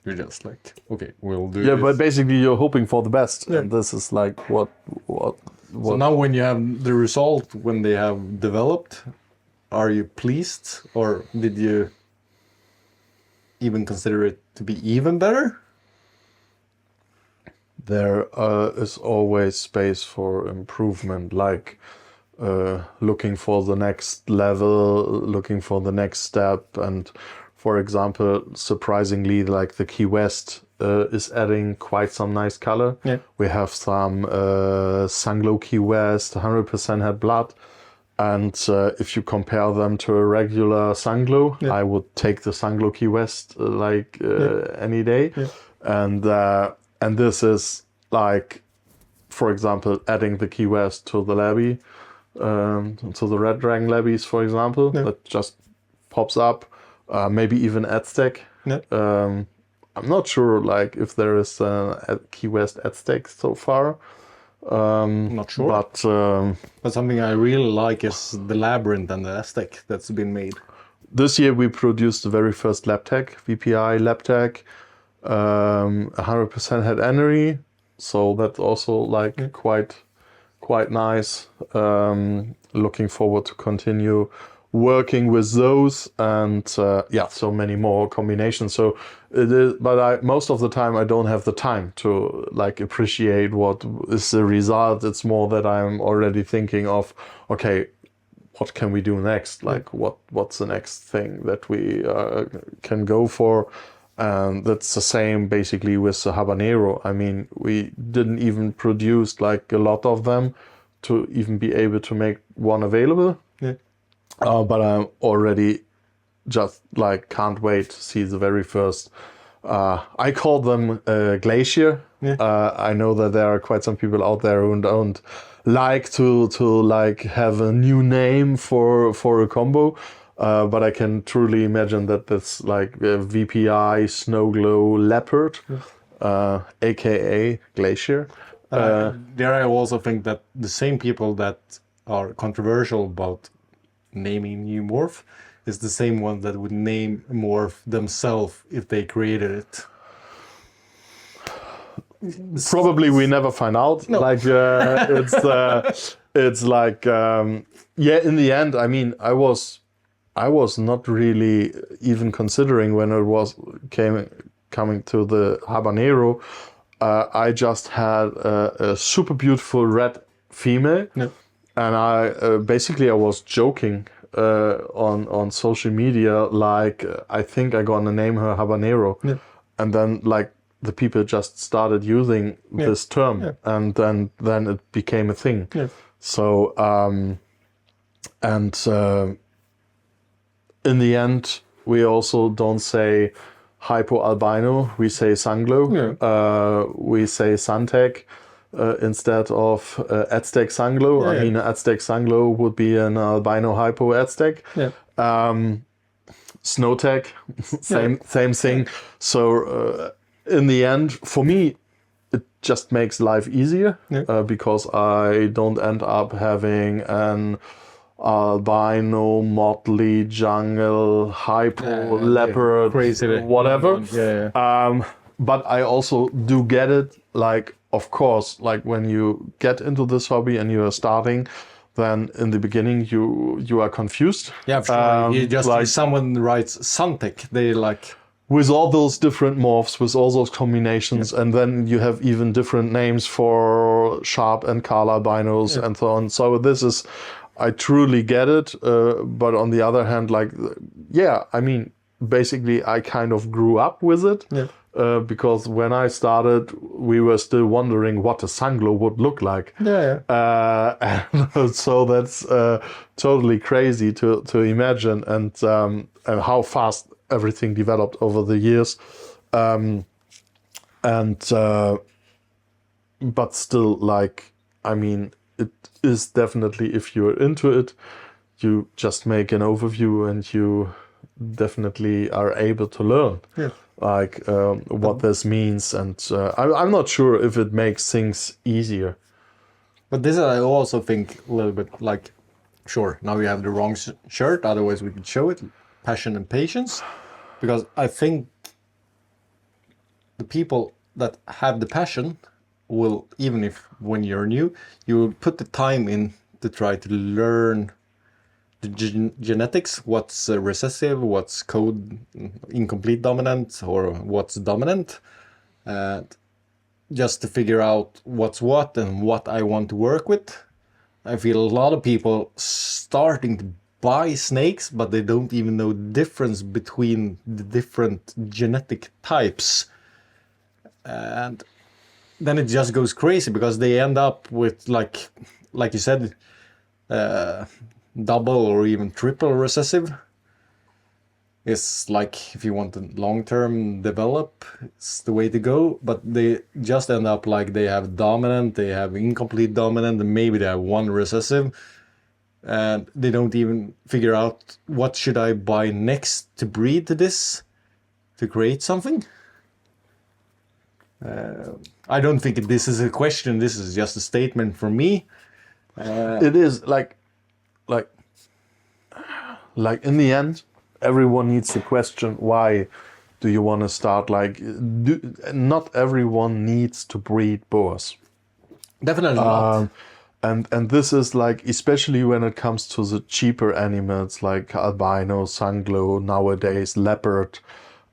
You're just like, okay, we'll do Yeah, this. but basically you're hoping for the best, and this is like what. So now when you have the result, when they have developed, are you pleased, or did you even consider it to be even better? There is always space for improvement, like looking for the next level, looking for the next step. And for example, surprisingly, like the Key West is adding quite some nice color. Yeah. We have some Sunglow Key West, 100% had blood. And if you compare them to a regular Sunglow, I would take the Sunglow Key West any day. Yeah. And this is like, for example, adding the Key West to the Labby, to the Red Dragon Labbies, for example, that just pops up. Maybe even Aztec. I'm not sure, like, if there is a Key West Aztec so far. Not sure. But something I really like is the Labyrinth and the Aztec that's been made. This year we produced the very first LabTech, VPI LabTech. 100% had Anery, so that's also like quite nice. Looking forward to continue working with those, and so many more combinations. So it is, but most of the time I don't have the time to like appreciate what is the result. It's more that I'm already thinking of, okay, what can we do next? Like what's the next thing that we can go for? And that's the same basically with the Habanero. I mean, we didn't even produce like a lot of them to even be able to make one available. But I'm already just like can't wait to see the very first. I call them Glacier. I know that there are quite some people out there who don't like to like have a new name for a combo. But I can truly imagine that that's like a VPI Snow Glow Leopard, aka Glacier. There I also think that the same people that are controversial about naming new morph is the same one that would name morph themselves if they created it. Probably we never find out. No. Like it's like in the end, I mean, I was not really even considering when it was coming to the Habanero. I just had a super beautiful red female, and I was joking on social media, like I think I'm gonna name her Habanero, and then like the people just started using this term, and then it became a thing. So in the end, we also don't say hypoalbino, we say sanglo, we say Santec instead of Aztec sanglo. I mean, Aztec sanglo would be an albino hypo Aztec. Snowtech, same thing. So in the end, for me, it just makes life easier because I don't end up having an albino, motley, jungle, hypo, leopard, crazy, whatever. But I also do get it. Like, of course, like when you get into this hobby and you are starting, then in the beginning you are confused. Yeah, for sure. You just like someone writes Santec, they like with all those different morphs, with all those combinations, and then you have even different names for sharp and Carl albinos and so on. So this is, I truly get it. But on the other hand, like, I mean, basically I kind of grew up with it. Because when I started, we were still wondering what a sanglo would look like. And so that's totally crazy to imagine, and how fast everything developed over the years. But still, like, I mean, it is definitely, if you're into it, you just make an overview and you definitely are able to learn. Like what this means, and I'm not sure if it makes things easier. But this I also think a little bit like, sure, now you have the wrong shirt, otherwise we could show it, passion and patience, because I think the people that have the passion will, even if when you're new, you will put the time in to try to learn the genetics, what's recessive, what's code incomplete dominant, or what's dominant, just to figure out what's what and what I want to work with. I feel a lot of people starting to buy snakes, but they don't even know the difference between the different genetic types. And then it just goes crazy because they end up with, like you said, double or even triple recessive. It's like, if you want to long-term develop, it's the way to go, but they just end up like they have dominant, they have incomplete dominant, and maybe they have one recessive, and they don't even figure out what should I buy next to breed to this, to create something. I don't think this is a question, this is just a statement from me. It is like in the end, everyone needs to question, why do you want to start? Like, not everyone needs to breed boas. Definitely not. And this is like, especially when it comes to the cheaper animals like albino, sanglo, nowadays leopard,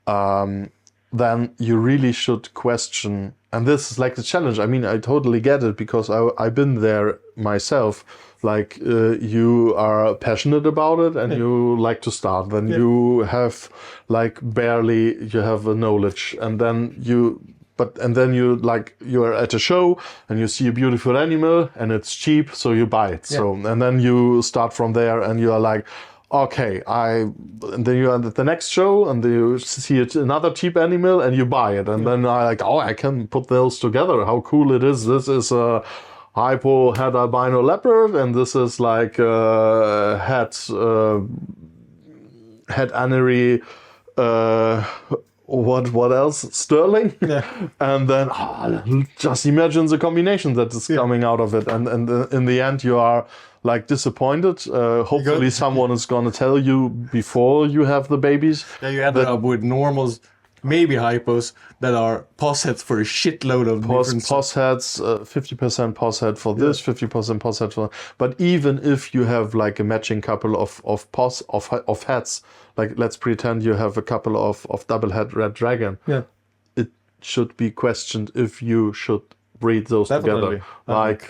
then you really should question. And this is like the challenge. I mean, I totally get it because I've been there myself. Like you are passionate about it and you like to start. Then you have like barely you have a knowledge, and then you you're at a show and you see a beautiful animal and it's cheap, so you buy it. So and then you start from there and you are like, okay, and then you are at the next show and you see another cheap animal and you buy it, and then I like, oh, I can put those together. How cool it is! This is a hypo head albino leopard, and this is like head anery. What else? Sterling. And then just imagine the combination that is coming out of it, and in the end you are like disappointed. Hopefully someone is going to tell you before you have the babies. Yeah, you ended up with normals, maybe hypos, that are pos heads for a shitload of pos heads, 50% pos head for this, 50% pos head for. But even if you have like a matching couple of pos of heads, like let's pretend you have a couple of double head red dragon, it should be questioned if you should breed those together. Like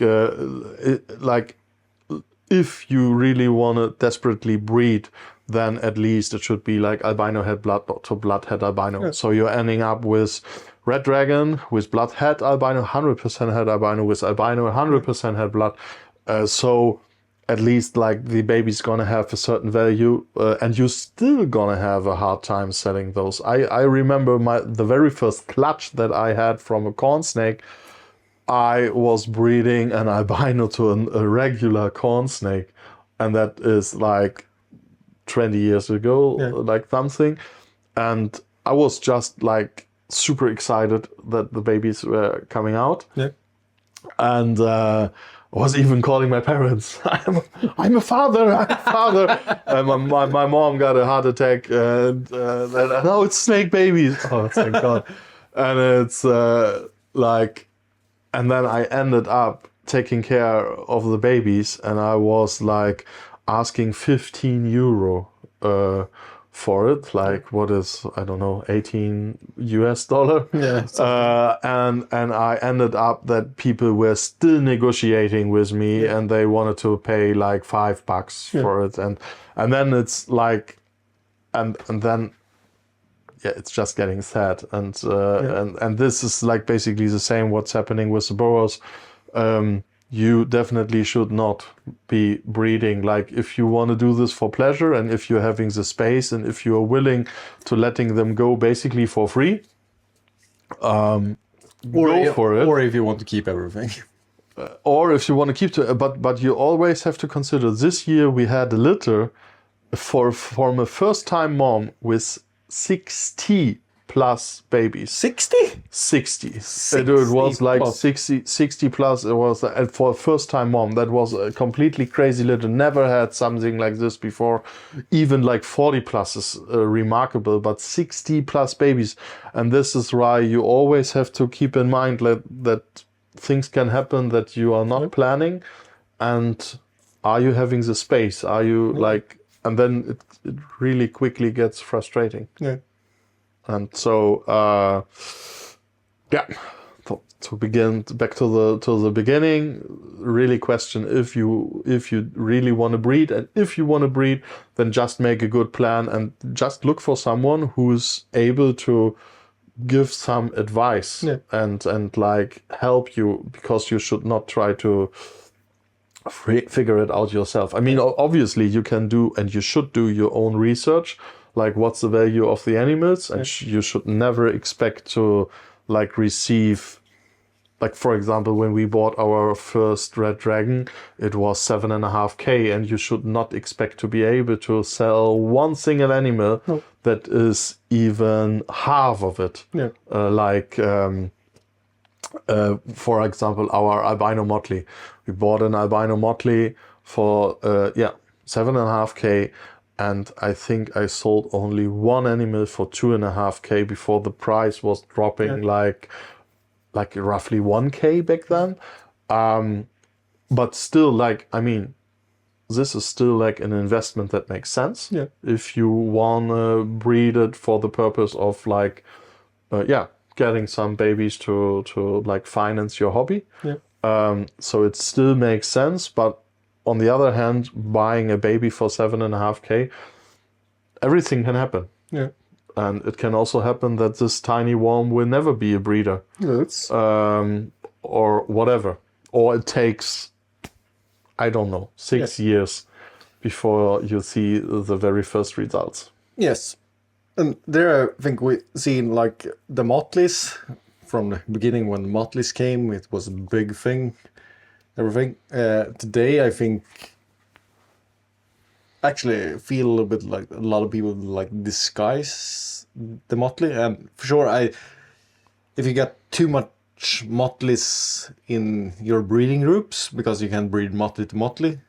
if you really want to desperately breed, then at least it should be like albino head blood to bloodhead albino. Yeah. So you're ending up with red dragon with bloodhead albino, 100% head albino with albino, 100% head blood. So at least like the baby's gonna have a certain value, and you're still gonna have a hard time selling those. I remember the very first clutch that I had from a corn snake. I was breeding an albino to a regular corn snake, and that is like 20 years ago, like something. And I was just like super excited that the babies were coming out. Yeah. And was even calling my parents. I'm a father. And my mom got a heart attack, and no, it's snake babies. Oh, thank God. And it's like, and then I ended up taking care of the babies, and I was like asking 15 euro for it, like what is, I don't know, 18 US dollar. Yeah. And I ended up that people were still negotiating with me, and they wanted to pay like $5 for it, and then it's like, and then it's just getting sad, and this is like basically the same what's happening with the boas. You definitely should not be breeding. Like if you want to do this for pleasure, and if you're having the space, and if you are willing to letting them go basically for free, go for it. Or if you want to keep everything. Or if you want to keep to, but you always have to consider. This year we had a litter from a first-time mom with 60 plus babies. 60? 60. It was like plus. 60 plus. It was, and for a first-time mom, that was a completely crazy litter. Never had something like this before. Even like 40 plus is remarkable, but 60 plus babies. And this is why you always have to keep in mind that things can happen that you are not planning. And are you having the space? Are you like, and then it really quickly gets frustrating. Yeah. And so, to begin back to the beginning, really question if you really want to breed, and if you want to breed, then just make a good plan and just look for someone who's able to give some advice and like help you, because you should not try to figure it out yourself. I mean, obviously you can do and you should do your own research. Like what's the value of the animals, and you should never expect to like receive, like for example, when we bought our first red dragon, it was 7.5K, and you should not expect to be able to sell one single animal that is even half of it. For example, our albino motley. We bought an albino motley for 7.5K. And I think I sold only one animal for 2.5K before the price was dropping like roughly 1K back then. But still, like, I mean, this is still like an investment that makes sense. Yeah. If you want to breed it for the purpose of like, getting some babies to like finance your hobby. Yeah. So it still makes sense, but on the other hand, buying a baby for 7.5K, everything can happen. Yeah. And it can also happen that this tiny worm will never be a breeder. Yes. Or whatever. Or it takes, I don't know, 6 years before you see the very first results. Yes. And there I think we've seen like the motleys from the beginning. When motleys came, it was a big thing. Everything. Today, I think, actually feel a little bit like a lot of people like disguise the motley. And for sure, if you get too much motleys in your breeding groups, because you can breed motley to motley,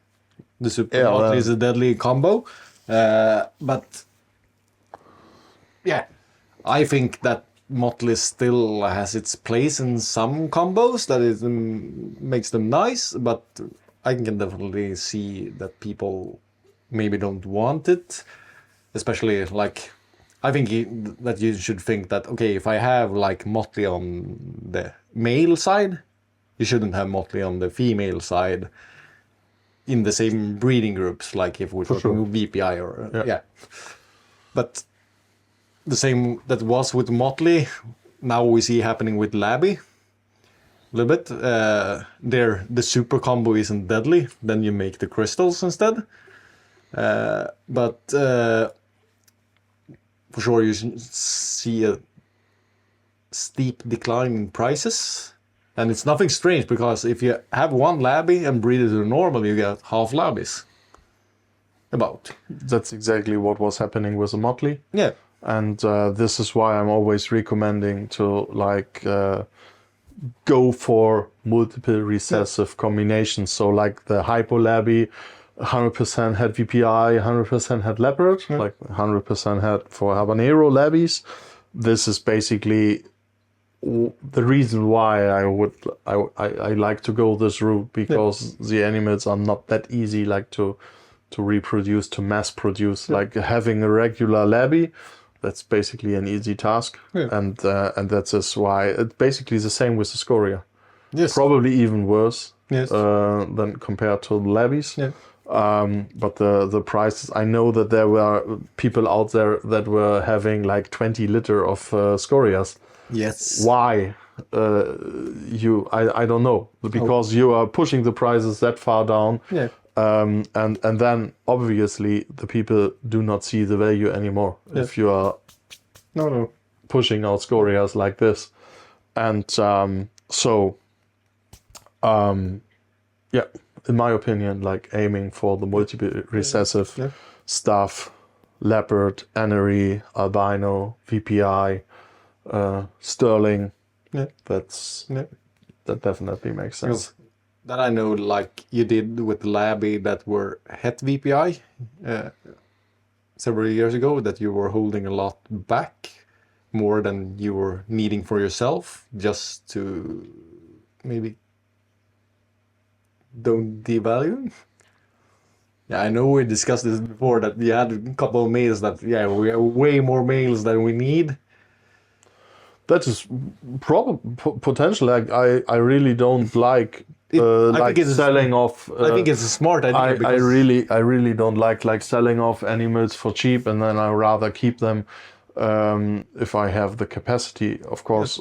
the super motley is a deadly combo. But yeah, I think that motley still has its place in some combos, that it makes them nice, but I can definitely see that people maybe don't want it, especially like, I think that you should think that, okay, if I have like motley on the male side, you shouldn't have motley on the female side. in the same breeding groups, like if we're talking VPI or yeah. But the same that was with Motley, now we see happening with Labby. A little bit. There, the super combo isn't deadly. Then you make the crystals instead. But for sure, you see a steep decline in prices. And it's nothing strange, because if you have one Labby and breed it to normal, you get half Labbies. About. That's exactly what was happening with the Motley. Yeah. And this is why I'm always recommending to go for multiple recessive combinations. So like the Hypo Labby, 100% had VPI, 100% had Leopard, like 100% had for Habanero Labbies. This is basically the reason why I like to go this route, because the animals are not that easy to reproduce, to mass produce. Like having a regular Labby, that's basically an easy task, and that is why it's basically the same with the Scoria. Yes, probably even worse than compared to the Labbies. Yeah. But the prices, I know that there were people out there that were having like 20 liter of Scorias. Yes. Why? I don't know, because you are pushing the prices that far down. Yeah. And then obviously the people do not see the value anymore if you are pushing out Scorias like this. And in my opinion, like aiming for the multiple recessive stuff, Leopard, Anery, Albino, VPI, Sterling, that definitely makes sense. That I know, like you did with Labby that were het VPI several years ago, that you were holding a lot back, more than you were needing for yourself, just to maybe don't devalue. Yeah, I know we discussed this before, that we had a couple of males that, we have way more males than we need. That is potentially. I really don't like selling off. I think it's a smart idea. I really don't like selling off animals for cheap, and then I rather keep them if I have the capacity, of course,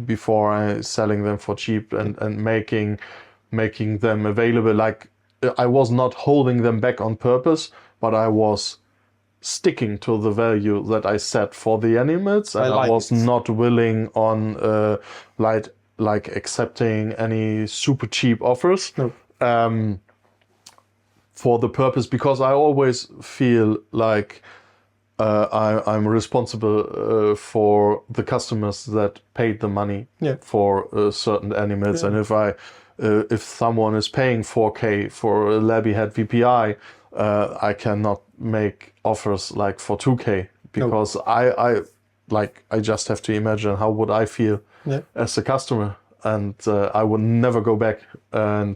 before I selling them for cheap and making them available. Like I was not holding them back on purpose, but I was sticking to the value that I set for the animals, and I was not willing on like accepting any super cheap offers for the purpose, because I always feel like I'm responsible for the customers that paid the money for certain animals, and if someone is paying 4K for a Labby Het VPI, I cannot make offers like for 2K, because I just have to imagine how would I feel as a customer, and I would never go back and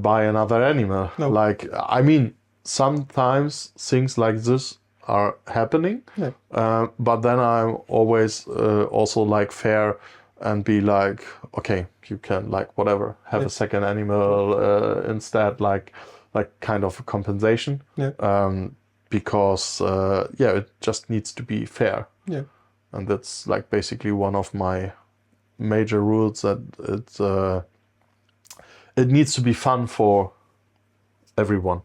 buy another animal. Like, I mean, sometimes things like this are happening, but then I'm always also like fair and be like, okay, you can like whatever, have a second animal instead, like kind of a compensation, because it just needs to be fair, and that's like basically one of my major rules, that it needs to be fun for everyone,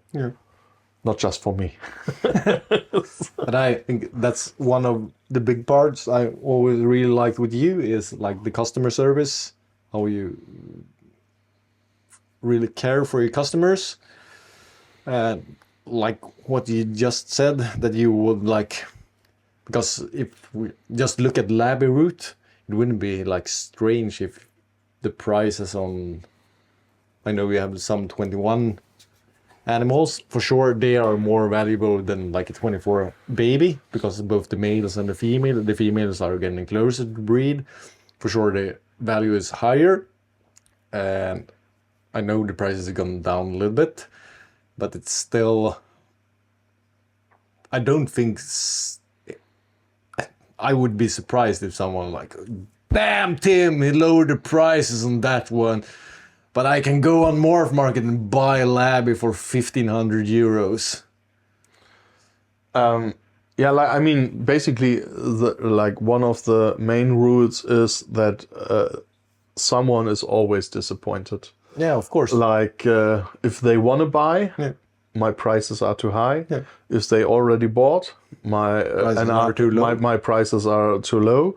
not just for me. And I think that's one of the big parts I always really liked with you, is like the customer service, how you really care for your customers. Like what you just said, that you would like, because if we just look at Labby route, it wouldn't be like strange if the prices on, I know we have some 21 animals, for sure they are more valuable than like a 24 baby, because both the males and the females are getting closer to breed. For sure the value is higher, and I know the prices have gone down a little bit, but it's still, I don't think I would be surprised if someone like, damn Tim, he lowered the prices on that one. but I can go on Morph Market and buy a labby for 1,500 euros. Yeah, like I mean, basically, one of the main rules is that someone is always disappointed. Yeah, of course. Like if they want to buy, Yeah. my prices are too high. Yeah. If they already bought, Prices are too low. my prices are too low.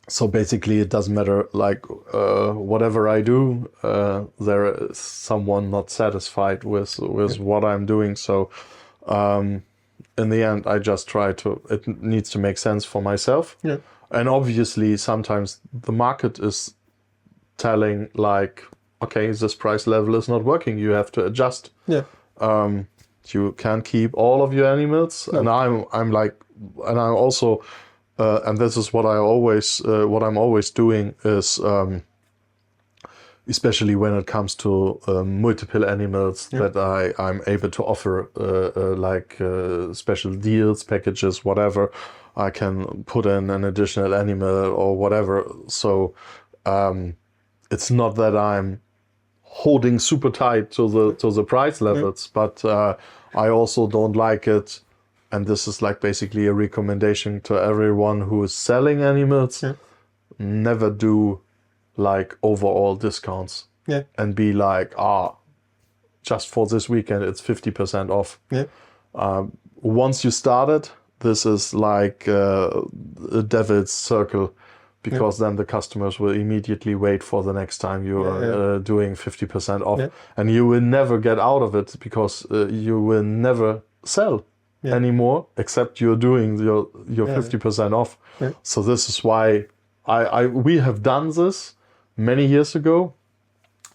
So basically, it doesn't matter. Like whatever I do, there is someone not satisfied with what I'm doing. So in the end, I just try to. It needs to make sense for myself. Yeah. And obviously, sometimes the market is telling like, okay, this price level is not working. You have to adjust. Yeah. You can't keep all of your animals. No. And I'm like, and I'm also, and this is what I'm always doing is, especially when it comes to multiple animals, that I'm able to offer special deals, packages, whatever. I can put in an additional animal or whatever. So it's not that I'm holding super tight to the price levels, but I also don't like it. And this is like basically a recommendation to everyone who is selling animals. Never do like overall discounts and be like, just for this weekend, it's 50% off. Once you started, this is like a devil's circle, because then the customers will immediately wait for the next time you are doing 50% off, and you will never get out of it, because you will never sell anymore, except you're doing your 50% off. So this is why we have done this many years ago.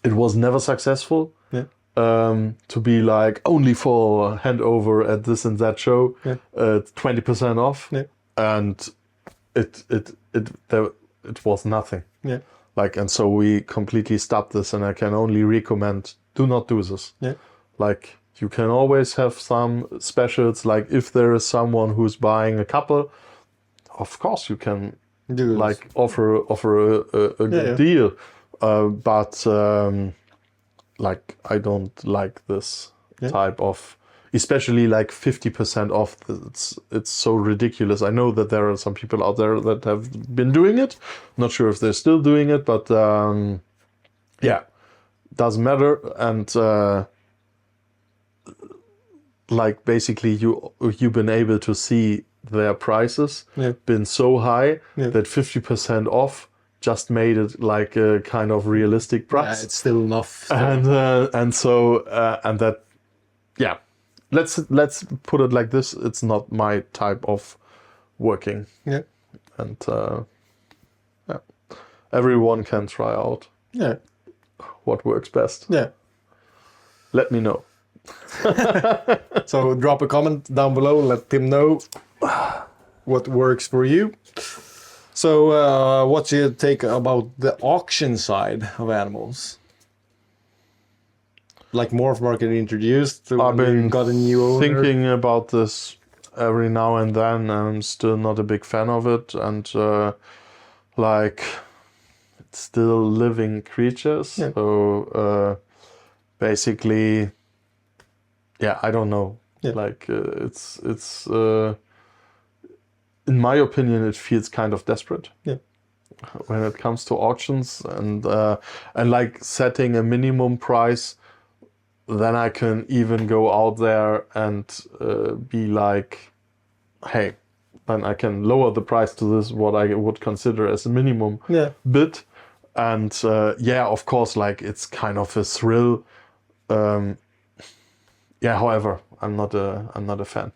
It was never successful. To be like only for handover at this and that show, 20% off, and it was nothing. Like, and so we completely stopped this, and I can only recommend, do not do this. Like, you can always have some specials. Like, if there is someone who's buying a couple, of course you can Do like offer a good deal, but like, I don't like this type of, especially like 50% off. It's so ridiculous. I know that there are some people out there that have been doing it. Not sure if they're still doing it, but doesn't matter. And like basically you've been able to see their prices been so high that 50% off just made it like a kind of realistic price. It's still enough. And that, let's put it like this. It's not my type of working. And everyone can try out what works best. Let me know. So drop a comment down below. Let Tim know what works for you. So what's your take about the auction side of animals? Like Morph Market introduced, I've been got a new owner. thinking about this every now and then. I'm still not a big fan of it, and like, it's still living creatures. So basically, I don't know. Like it's in my opinion, it feels kind of desperate when it comes to auctions, and like setting a minimum price. Then I can even go out there and be like, hey, then I can lower the price to this, what I would consider as a minimum bid. And of course, like, it's kind of a thrill. However, I'm not a fan.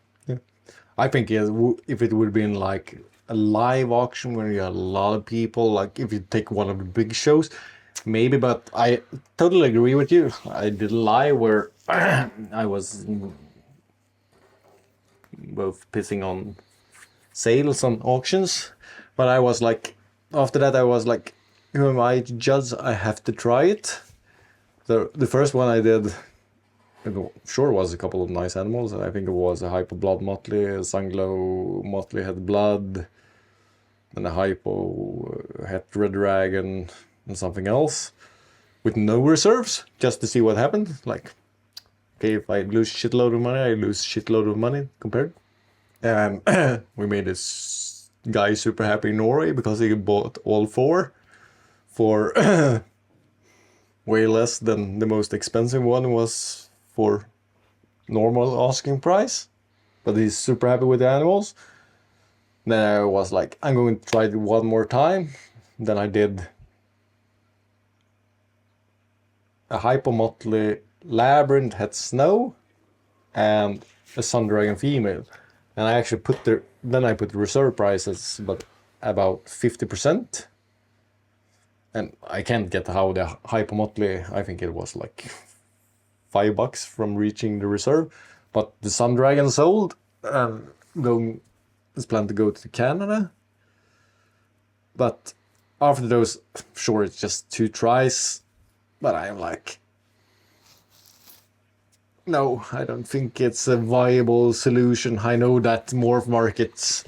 I think if it would be in like a live auction where you have a lot of people, like if you take one of the big shows, maybe, but I totally agree with you. I did live where I was both pissing on sales on auctions, but I was like, after that I was like, who am I to judge? I have to try it. The first one I did, sure, was a couple of nice animals. I think it was a hypo blood motley, a sunglow motley had blood, and a hypo het red dragon, and something else. with no reserves just to see what happened. Like, okay, if I lose shitload of money, I lose shitload of money compared. And we made this guy super happy in Norway because he bought all 4 for way less than the most expensive one was for normal asking price. But he's super happy with the animals. Then I was like, I'm going to try it one more time. Then I did a hypomotley labyrinth had snow and a sun dragon female. And I actually put the reserve prices but about 50%. And I can't get how the hypomotley, I think it was like $5 from reaching the reserve. But the sun dragon sold and is planned to go to Canada. But after those, sure, it's just 2 tries. But I'm like, no, I don't think it's a viable solution. I know that morph markets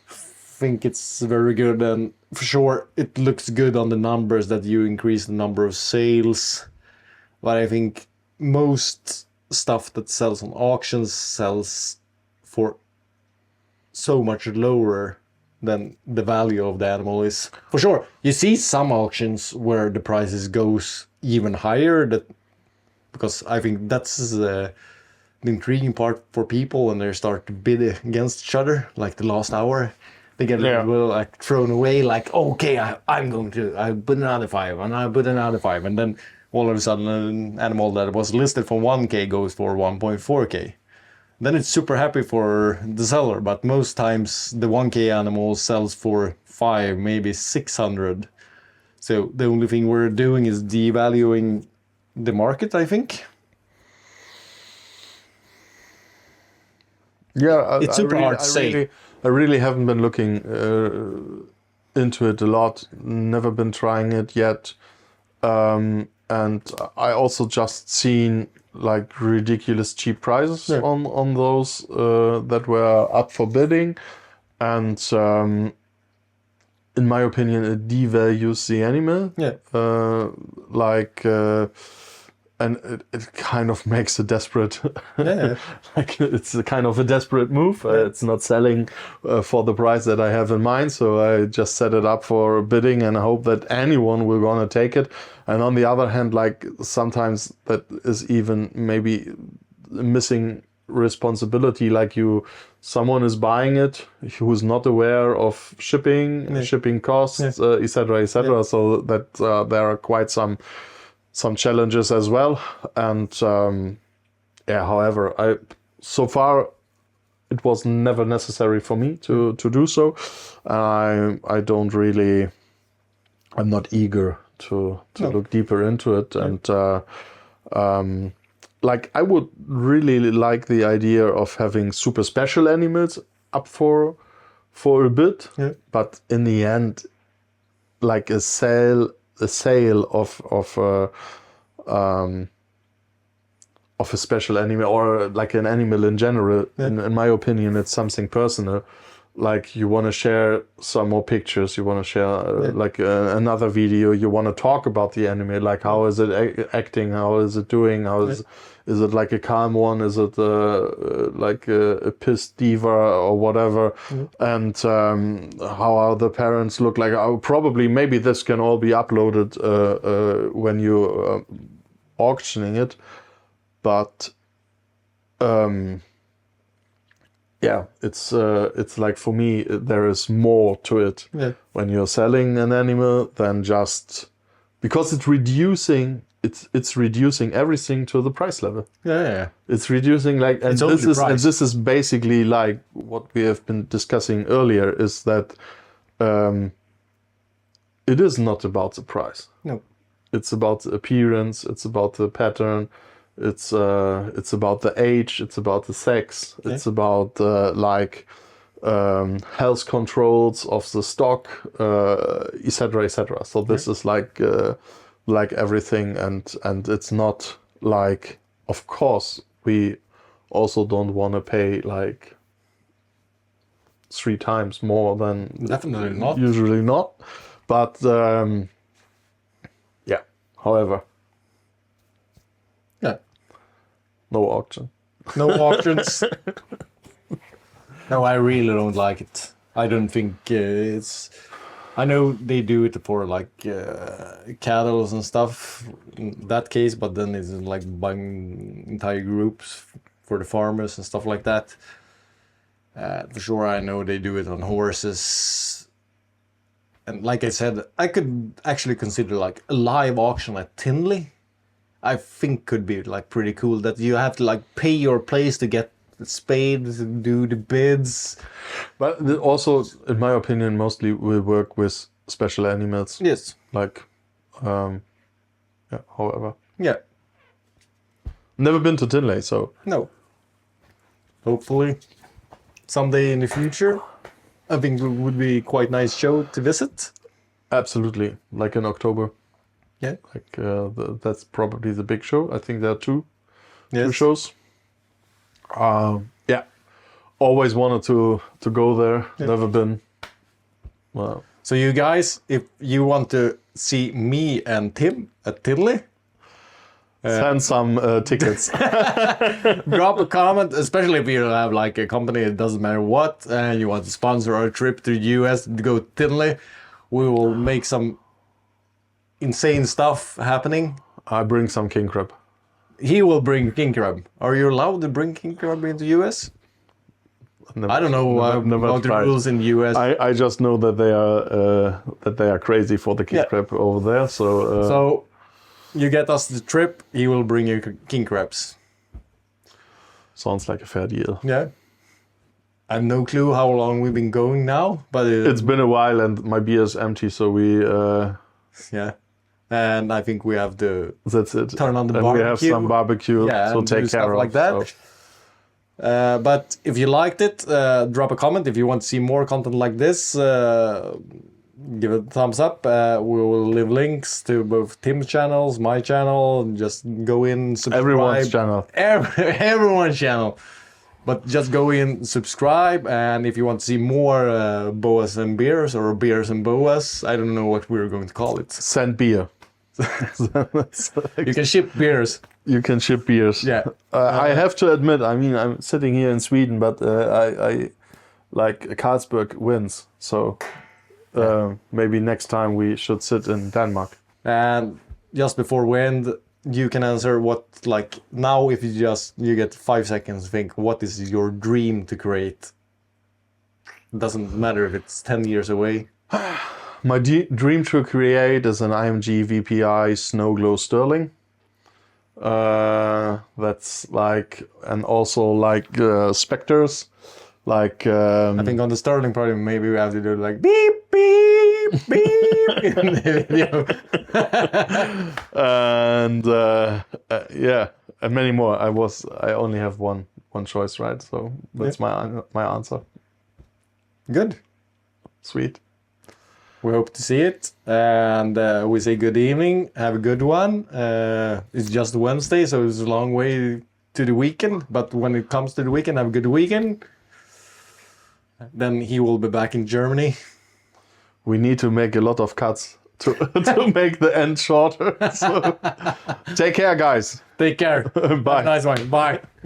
think it's very good, and for sure it looks good on the numbers that you increase the number of sales. But I think most stuff that sells on auctions sells for so much lower than the value of the animal is. For sure, you see some auctions where the prices goes even higher, because I think that's the intriguing part for people when they start to bid against each other, like the last hour. They get like thrown away, like, okay, I put another 5 and I put another 5, and then all of a sudden an animal that was listed for 1k goes for 1.4k. Then it's super happy for the seller, but most times the 1k animal sells for 5, maybe 600. So the only thing we're doing is devaluing the market, I think. Yeah, it's super hard to say. I really haven't been looking into it a lot. Never been trying it yet. And I also just seen like ridiculous cheap prices on those that were up for bidding. And in my opinion, it devalues the animal. And it kind of makes a desperate, like it's a kind of a desperate move. It's not selling for the price that I have in mind, so I just set it up for bidding and I hope that anyone will gonna take it. And on the other hand, like sometimes that is even maybe missing responsibility, like someone is buying it who's not aware of shipping costs, etc. So that there are quite some challenges as well. And however, so far it was never necessary for me to do so. I don't really, I'm not eager to look deeper into it. And like I would really like the idea of having super special animals up for a bit, but in the end, like a sale of a special animal, or like an animal in general, in my opinion, it's something personal. Like you want to share some more pictures, you want to share like another video, you want to talk about the animal, like how is it acting, how is it doing, how is it like a calm one, is it like a pissed diva or whatever, and how are the parents look like. Probably maybe this can all be uploaded when you auctioning it, but it's like, for me, there is more to it when you're selling an animal than just, because it's reducing everything to the price level. It's reducing, like, and this is basically like what we have been discussing earlier, is that it is not about the price. No, it's about the appearance, it's about the pattern. It's about the age, it's about the sex, it's about health controls of the stock, etc. So this is like everything, and it's not like, of course we also don't want to pay like 3 times more than definitely not. Usually not, but However, Yeah. no auction. No auctions. No, I really don't like it. I don't think it's. I know they do it for like cattle and stuff in that case, but then it's like buying entire groups for the farmers and stuff like that. For sure, I know they do it on horses. And like I said, I could actually consider like a live auction at Tinley. I think could be like pretty cool that you have to like pay your place to get the spades and do the bids. But also, in my opinion, mostly we work with special animals. Yes. Like, yeah, however. Yeah. Never been to Tinley, so. No. Hopefully, someday in the future, I think it would be quite nice show to visit. Absolutely. Like in October. Yeah. Like, that's probably the big show. I think there are two shows. Yeah. Always wanted to go there. Yeah. Never been. Well. So you guys, if you want to see me and Tim at Tinley, Send some tickets. drop a comment, especially if you have like a company, it doesn't matter what, and you want to sponsor our trip to the US to go to Tinley. We will make some insane stuff happening. I bring some king crab. He will bring king crab. Are you allowed to bring king crab into US? I don't know about the rules in the US. I just know that they are crazy for the king crab over there. So you get us the trip, he will bring you king crabs. Sounds like a fair deal. Yeah. I have no clue how long we've been going now, but it's been a while and my beer is empty, so we. Yeah. And I think we have to. That's it. Turn on the and barbecue. We have some barbecue, so and take do care stuff of like that. So. But if you liked it, drop a comment. If you want to see more content like this, give it a thumbs up. We will leave links to both Tim's channels, my channel. Just go in, subscribe. Everyone's channel. Everyone's channel. But just go in, subscribe, and if you want to see more boas and beers or beers and boas, I don't know what we're going to call it. Send beer. You can ship beers. You can ship beers. Yeah. I have to admit, I mean, I'm sitting here in Sweden, but I like Carlsberg wins. So maybe next time we should sit in Denmark. And just before we end, you can answer what, like, now if you get 5 seconds to think, what is your dream to create? Doesn't matter if it's 10 years away. My dream to create is an IMG VPI Snow Glow Sterling. That's like, and also like Spectres. Like I think on the Sterling part, maybe we have to do like beep beep beep in the video. And yeah, and many more. I only have one choice, right? So that's my answer. Good. Sweet. We hope to see it, and we say good evening. Have a good one. It's just Wednesday, so it's a long way to the weekend. But when it comes to the weekend, have a good weekend. Then he will be back in Germany. We need to make a lot of cuts to make the end shorter. So take care, guys. Take care. Bye. Nice one. Bye.